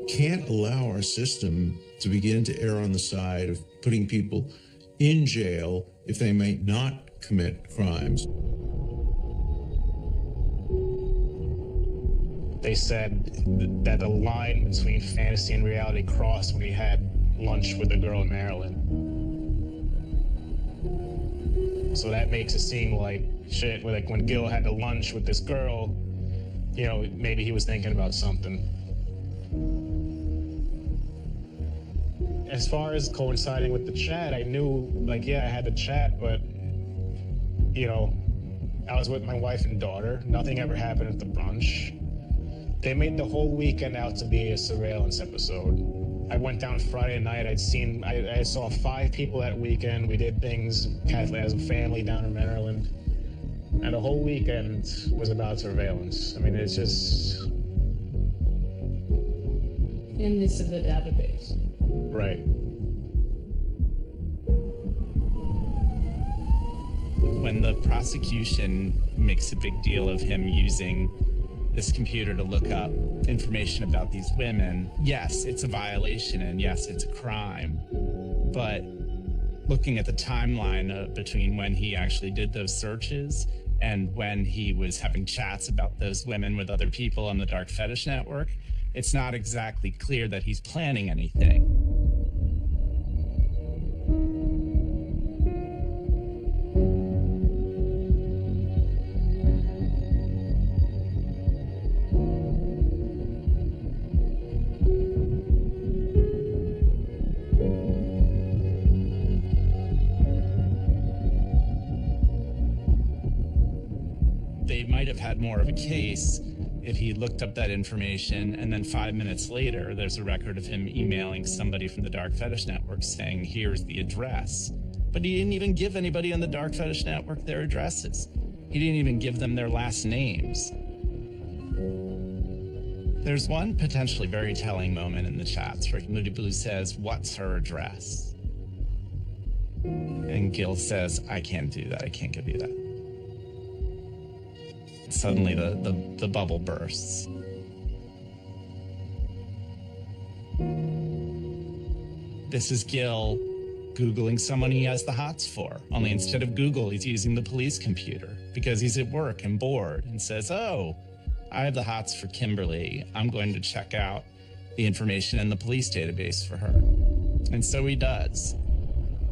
can't allow our system to begin to err on the side of putting people in jail if they may not commit crimes. They said that the line between fantasy and reality crossed when he had lunch with a girl in Maryland. So that makes it seem like shit, like when Gil had the lunch with this girl, you know, maybe he was thinking about something. As far as coinciding with the chat, I knew, like, yeah, I had the chat, but, you know, I was with my wife and daughter. Nothing ever happened at the brunch. They made the whole weekend out to be a surveillance episode. I went down Friday night. I saw 5 people that weekend. We did things as a family down in Maryland. And the whole weekend was about surveillance. I mean, it's just... And this is the database. Right. When the prosecution makes a big deal of him using this computer to look up information about these women, yes, it's a violation and yes, it's a crime. But looking at the timeline between when he actually did those searches and when he was having chats about those women with other people on the dark fetish network, it's not exactly clear that he's planning anything. They might have had more of a case if he looked up that information and then 5 minutes later, there's a record of him emailing somebody from the dark fetish network saying, here's the address. But he didn't even give anybody on the dark fetish network their addresses. He didn't even give them their last names. There's one potentially very telling moment in the chats where Moody Blue says, what's her address? And Gil says, I can't do that. I can't give you that. Suddenly the bubble bursts. This is Gil Googling someone he has the hots for. Only instead of Google, he's using the police computer because he's at work and bored and says, oh, I have the hots for Kimberly. I'm going to check out the information in the police database for her. And so he does.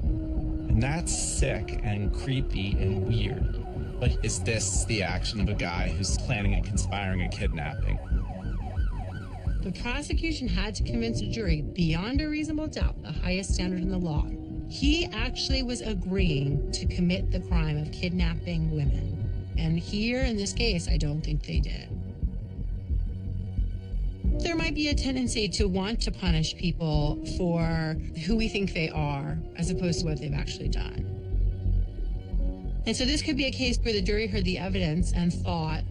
And that's sick and creepy and weird. But is this the action of a guy who's planning and conspiring a kidnapping? The prosecution had to convince a jury beyond a reasonable doubt, the highest standard in the law. He actually was agreeing to commit the crime of kidnapping women. And here, in this case, I don't think they did. There might be a tendency to want to punish people for who we think they are, as opposed to what they've actually done. And so this could be a case where the jury heard the evidence and thought,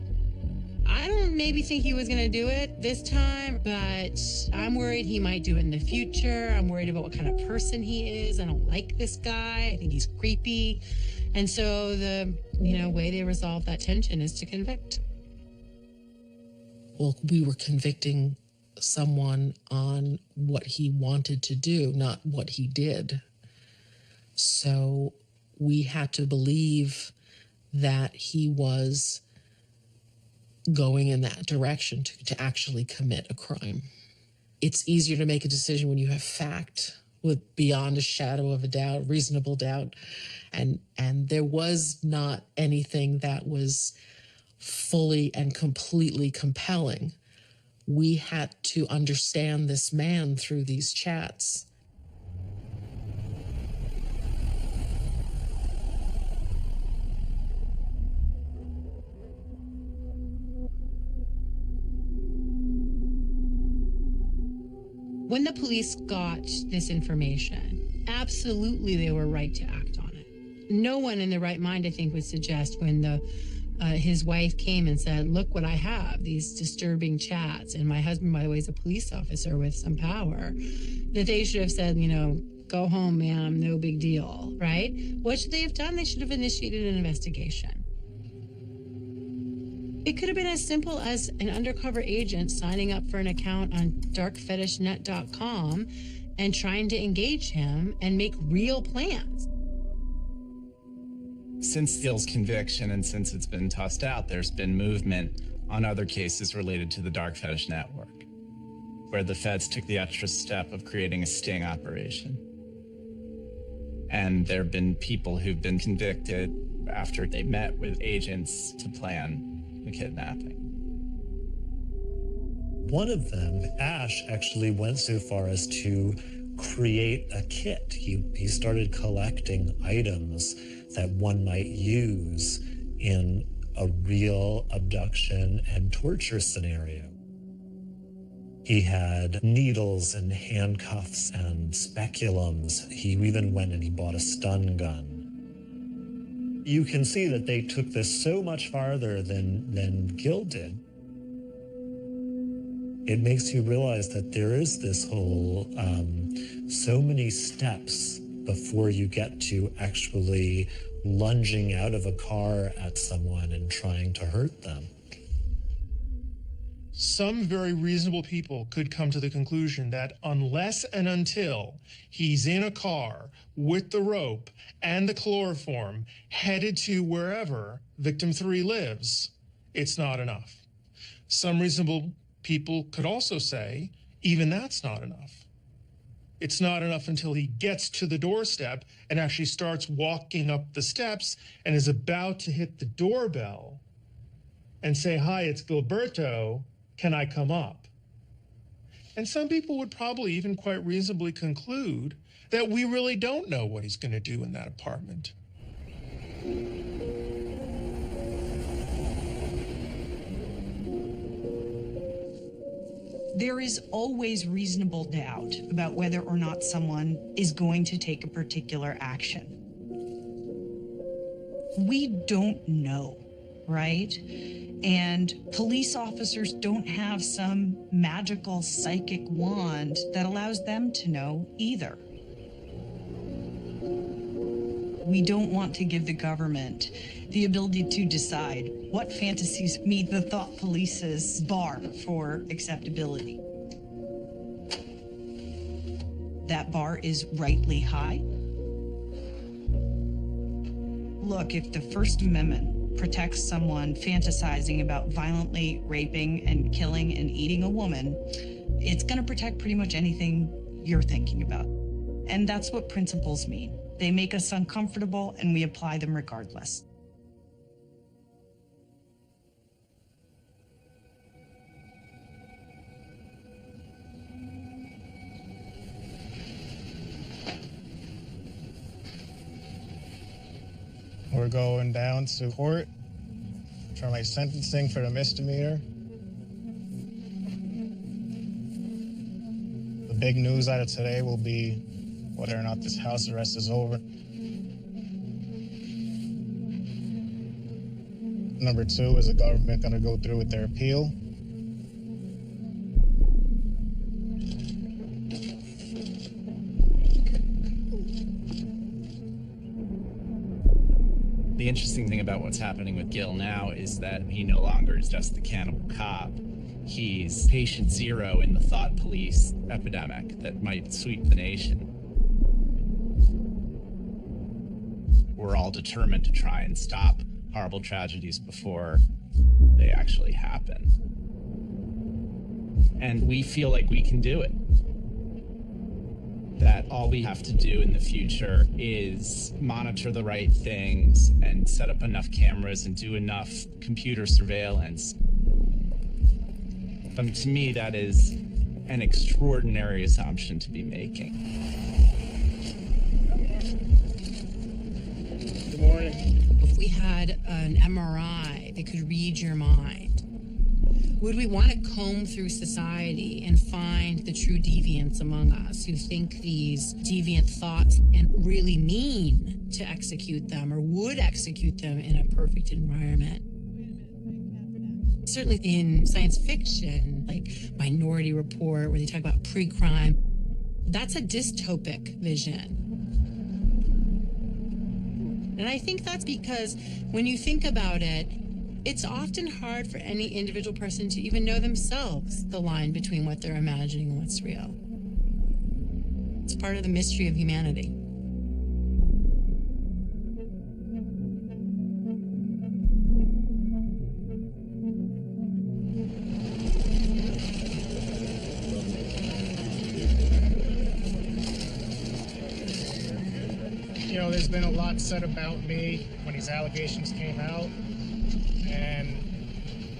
I don't maybe think he was going to do it this time, but I'm worried he might do it in the future. I'm worried about what kind of person he is. I don't like this guy. I think he's creepy. And so the, way they resolve that tension is to convict. Well, we were convicting someone on what he wanted to do, not what he did. So we had to believe that he was going in that direction to actually commit a crime. It's easier to make a decision when you have fact with beyond a shadow of a doubt, reasonable doubt. And there was not anything that was fully and completely compelling. We had to understand this man through these chats. When the police got this information, absolutely they were right to act on it. No one in their right mind, I think, would suggest when his wife came and said, look what I have, these disturbing chats, and my husband, by the way, is a police officer with some power, that they should have said, go home, ma'am, no big deal, right? What should they have done? They should have initiated an investigation. It could have been as simple as an undercover agent signing up for an account on darkfetishnet.com and trying to engage him and make real plans. Since Gil's conviction and since it's been tossed out, there's been movement on other cases related to the dark fetish network, where the feds took the extra step of creating a sting operation. And there have been people who've been convicted after they met with agents to plan the kidnapping. One of them, Ash, actually went so far as to create a kit. He started collecting items that one might use in a real abduction and torture scenario. He had needles and handcuffs and speculums. He even went and he bought a stun gun. You can see that they took this so much farther than Gil did. It makes you realize that there is this whole, so many steps before you get to actually lunging out of a car at someone and trying to hurt them. some very reasonable people could come to the conclusion that unless and until he's in a car with the rope and the chloroform headed to wherever victim 3 lives, it's not enough. Some reasonable people could also say even that's not enough. It's not enough until he gets to the doorstep and actually starts walking up the steps and is about to hit the doorbell and say, "Hi, it's Gilberto. Can I come up?" And some people would probably even quite reasonably conclude that we really don't know what he's going to do in that apartment. There is always reasonable doubt about whether or not someone is going to take a particular action. We don't know, right? And police officers don't have some magical psychic wand that allows them to know either. We don't want to give the government the ability to decide what fantasies meet the thought police's bar for acceptability. That bar is rightly high. Look, if the First Amendment protects someone fantasizing about violently raping and killing and eating a woman, it's going to protect pretty much anything you're thinking about. And that's what principles mean. They make us uncomfortable, and we apply them regardless. We're going down to court for my sentencing for the misdemeanor. The big news out of today will be whether or not this house arrest is over. Number 2, is the government going to go through with their appeal? The interesting thing about what's happening with Gil now is that he no longer is just the cannibal cop. He's patient zero in the thought police epidemic that might sweep the nation. We're all determined to try and stop horrible tragedies before they actually happen. And we feel like we can do it. That all we have to do in the future is monitor the right things and set up enough cameras and do enough computer surveillance. But to me, that is an extraordinary assumption to be making. Good morning. If we had an MRI that could read your mind, would we want to comb through society and find the true deviants among us who think these deviant thoughts and really mean to execute them or would execute them in a perfect environment? Certainly in science fiction, like Minority Report, where they talk about pre-crime, that's a dystopic vision. And I think that's because when you think about it, it's often hard for any individual person to even know themselves the line between what they're imagining and what's real. It's part of the mystery of humanity. You know, there's been a lot said about me when these allegations came out. And,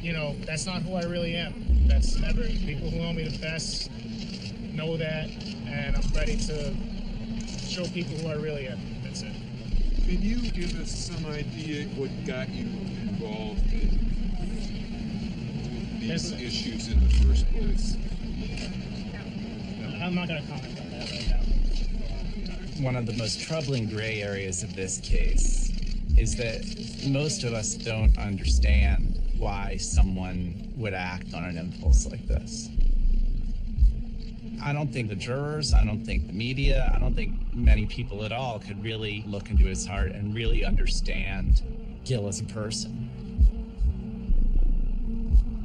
you know, that's not who I really am. That's never. People who know me the best know that, and I'm ready to show people who I really am. That's it. Can you give us some idea what got you involved in these issues in the first place? I'm not going to comment on that right now. One of the most troubling gray areas of this case is that most of us don't understand why someone would act on an impulse like this. I don't think the jurors, I don't think the media, I don't think many people at all could really look into his heart and really understand Gil as a person.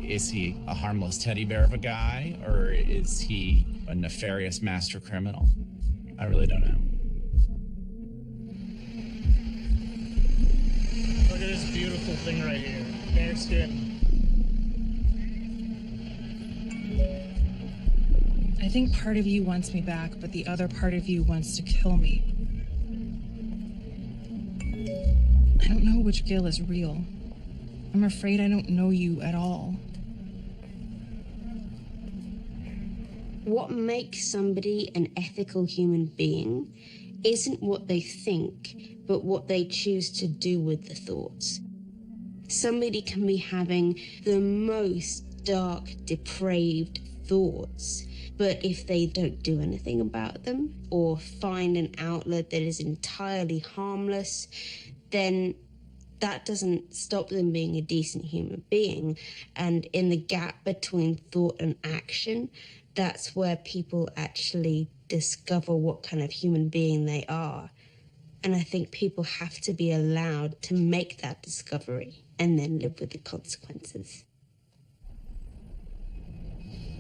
Is he a harmless teddy bear of a guy, or is he a nefarious master criminal? I really don't know. Look at this beautiful thing right here. Bear skin. I think part of you wants me back, but the other part of you wants to kill me. I don't know which Gil is real. I'm afraid I don't know you at all. What makes somebody an ethical human being isn't what they think, but what they choose to do with the thoughts. Somebody can be having the most dark, depraved thoughts, but if they don't do anything about them or find an outlet that is entirely harmless, then that doesn't stop them being a decent human being. And in the gap between thought and action, that's where people actually discover what kind of human being they are. And I think people have to be allowed to make that discovery and then live with the consequences.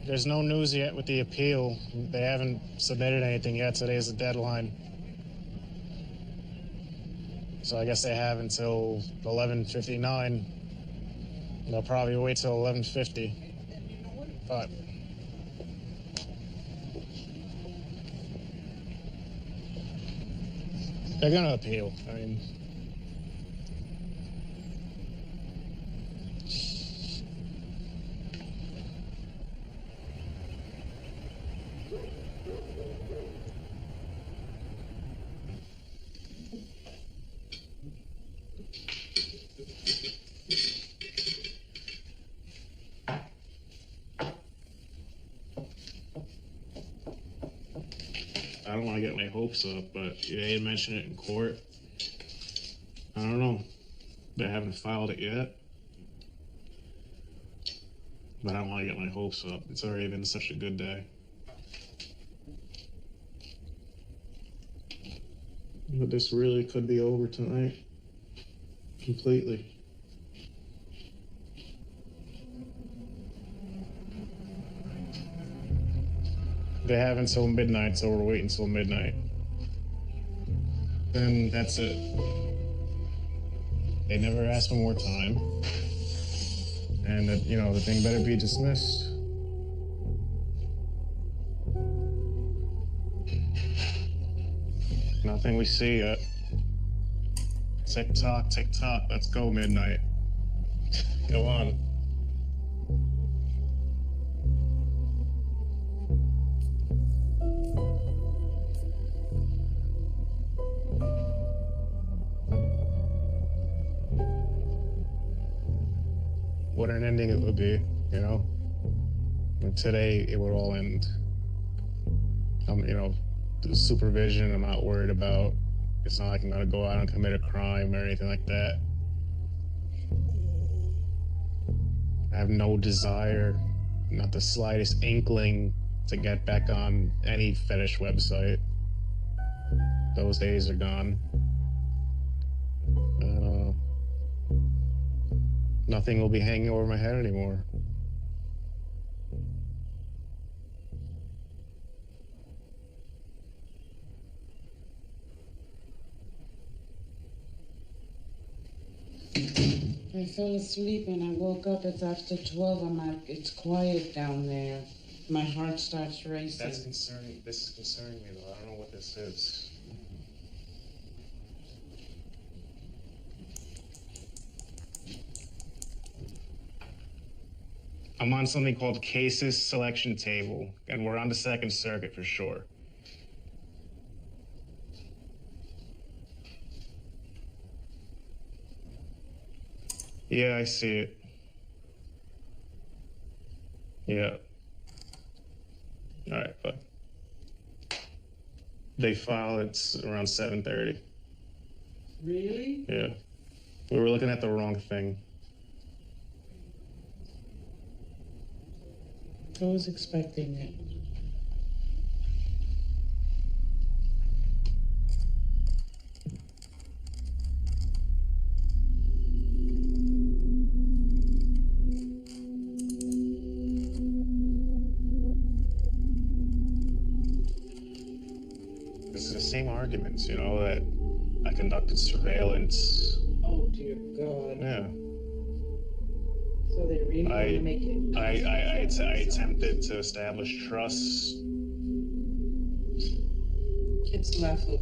There's no news yet with the appeal. They haven't submitted anything yet. Today's the deadline. So I guess they have until 11:59. They'll probably wait till 11:50. But they're gonna appeal. I mean, I don't want to get my hopes up, but they didn't mention it in court. I don't know. They haven't filed it yet. But I don't want to get my hopes up. It's already been such a good day. But this really could be over tonight. Completely. They have until midnight, so we're waiting until midnight. Then that's it. They never asked for more time. And, the thing better be dismissed. Nothing we see yet. Tick tock, let's go, midnight. Go on. What an ending it would be, And today it would all end. The supervision I'm not worried about. It's not like I'm gonna go out and commit a crime or anything like that. I have no desire, not the slightest inkling to get back on any fetish website. Those days are gone. Nothing will be hanging over my head anymore. I fell asleep and I woke up. It's after 12. It's quiet down there. My heart starts racing. This is concerning me, though. I don't know what this is. I'm on something called Cases Selection Table, and we're on the Second Circuit for sure. Yeah, I see it. Yeah. All right, but they file it around 7:30. Really? Yeah. We were looking at the wrong thing. I was expecting it. It's the same arguments, you know, that I conducted surveillance. Oh, dear God. Yeah. So they really want to make it. I attempted to establish trust. It's laughable.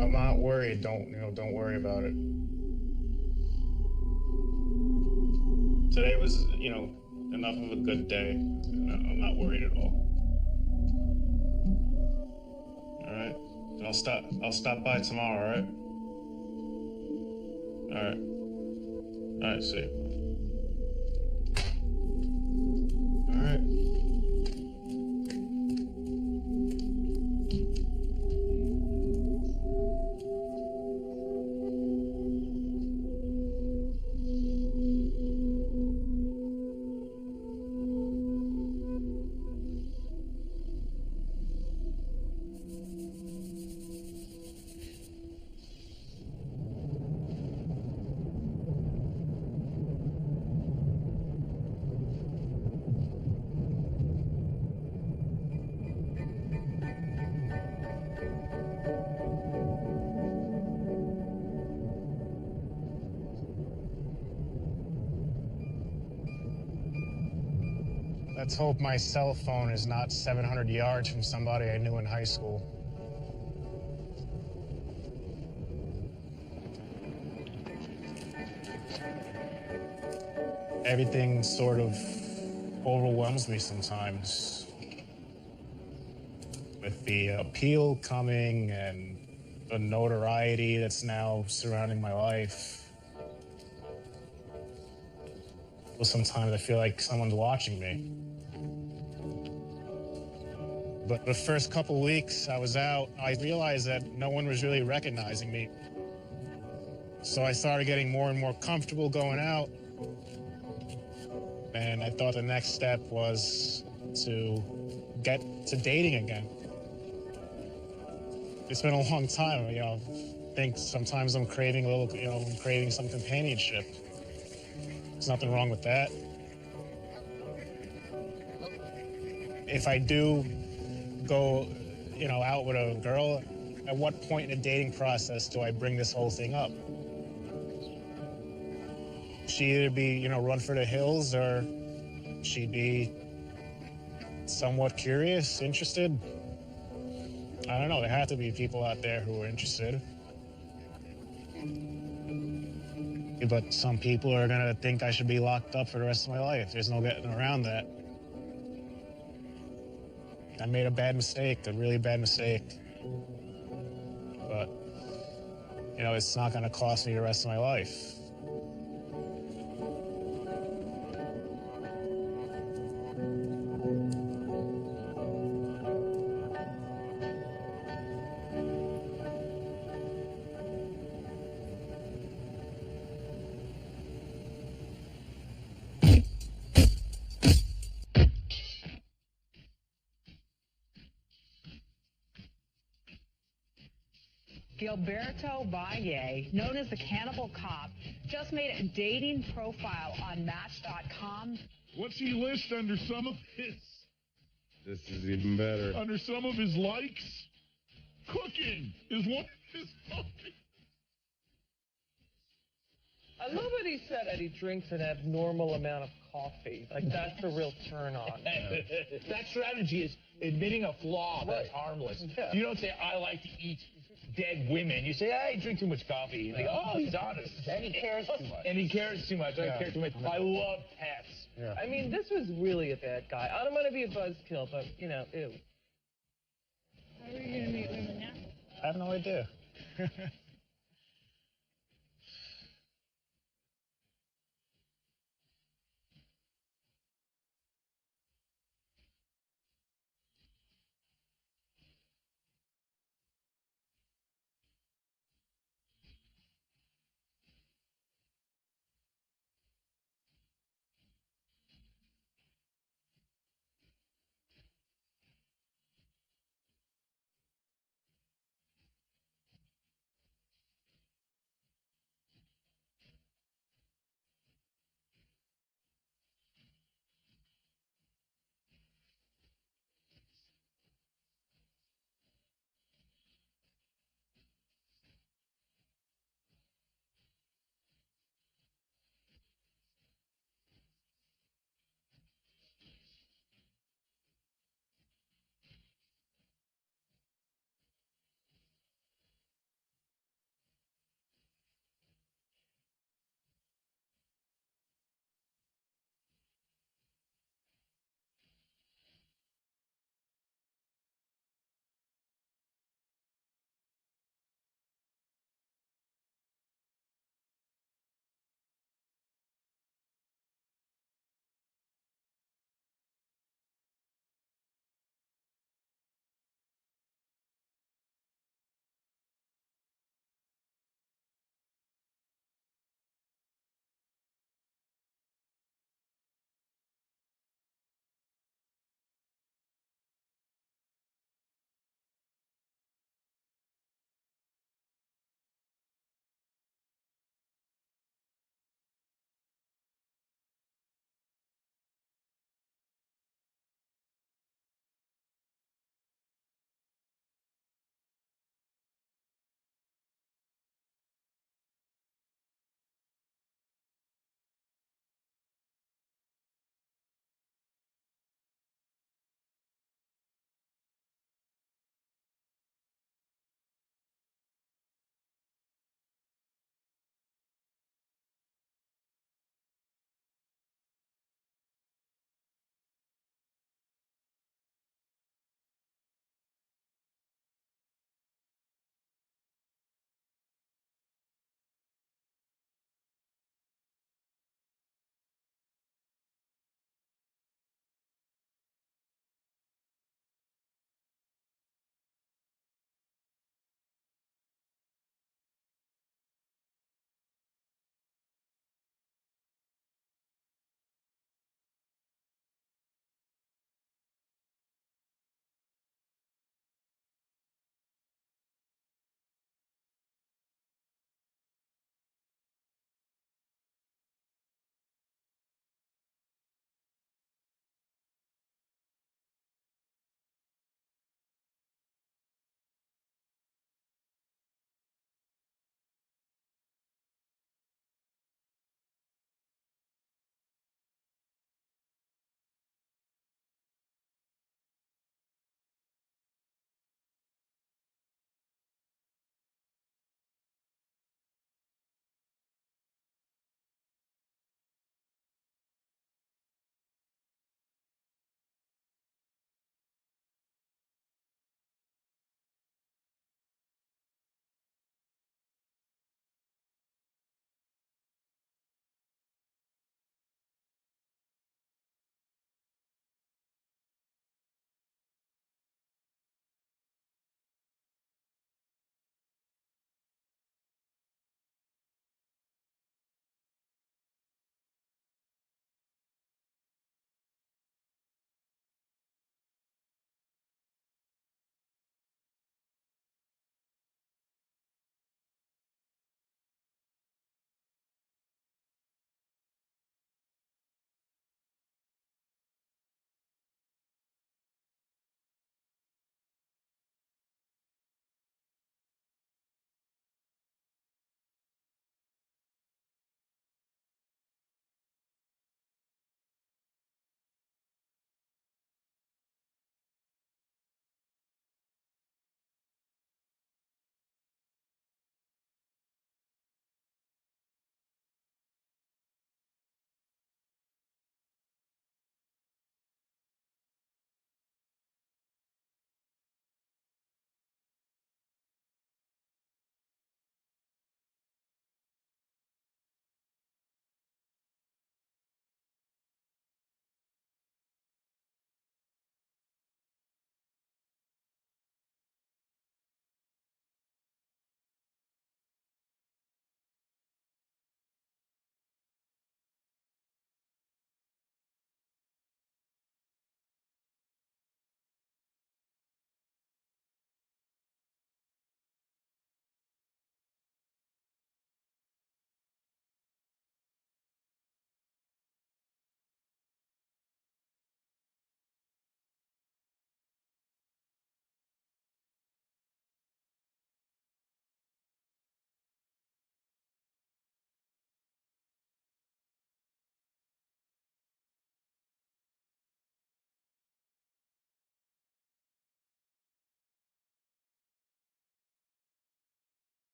I'm not worried. Don't worry about it. Today was, enough of a good day. I'm not worried at all. All right. I'll stop by tomorrow, all right? All right, see you. All right. Let's hope my cell phone is not 700 yards from somebody I knew in high school. Everything sort of overwhelms me sometimes. With the appeal coming and the notoriety that's now surrounding my life. Well, sometimes I feel like someone's watching me. But the first couple weeks I was out, I realized that no one was really recognizing me. So I started getting more and more comfortable going out. And I thought the next step was to get to dating again. It's been a long time, I think sometimes I'm craving I'm craving some companionship. There's nothing wrong with that. If I do go, out with a girl, at what point in the dating process do I bring this whole thing up? She either be, run for the hills, or she'd be somewhat curious, interested. I don't know, there have to be people out there who are interested. But some people are gonna think I should be locked up for the rest of my life. There's no getting around that. I made a bad mistake, a really bad mistake. But, it's not gonna cost me the rest of my life. Gilberto Valle, known as the Cannibal Cop, just made a dating profile on Match.com. What's he list under some of his? This is even better. Under some of his likes? Cooking is one of his likes. I love that he said that he drinks an abnormal amount of coffee. Like, that's the real turn on. That strategy is admitting a flaw that's harmless. Yeah. You don't say, I like to eat dead women. You say, I drink too much coffee. And they go, oh, he's honest. And he cares too much. And he cares too much. I care too much. I love pets. Yeah. I mean, this was really a bad guy. I don't want to be a buzzkill, but, ew. How are you going to meet women now? I have no idea.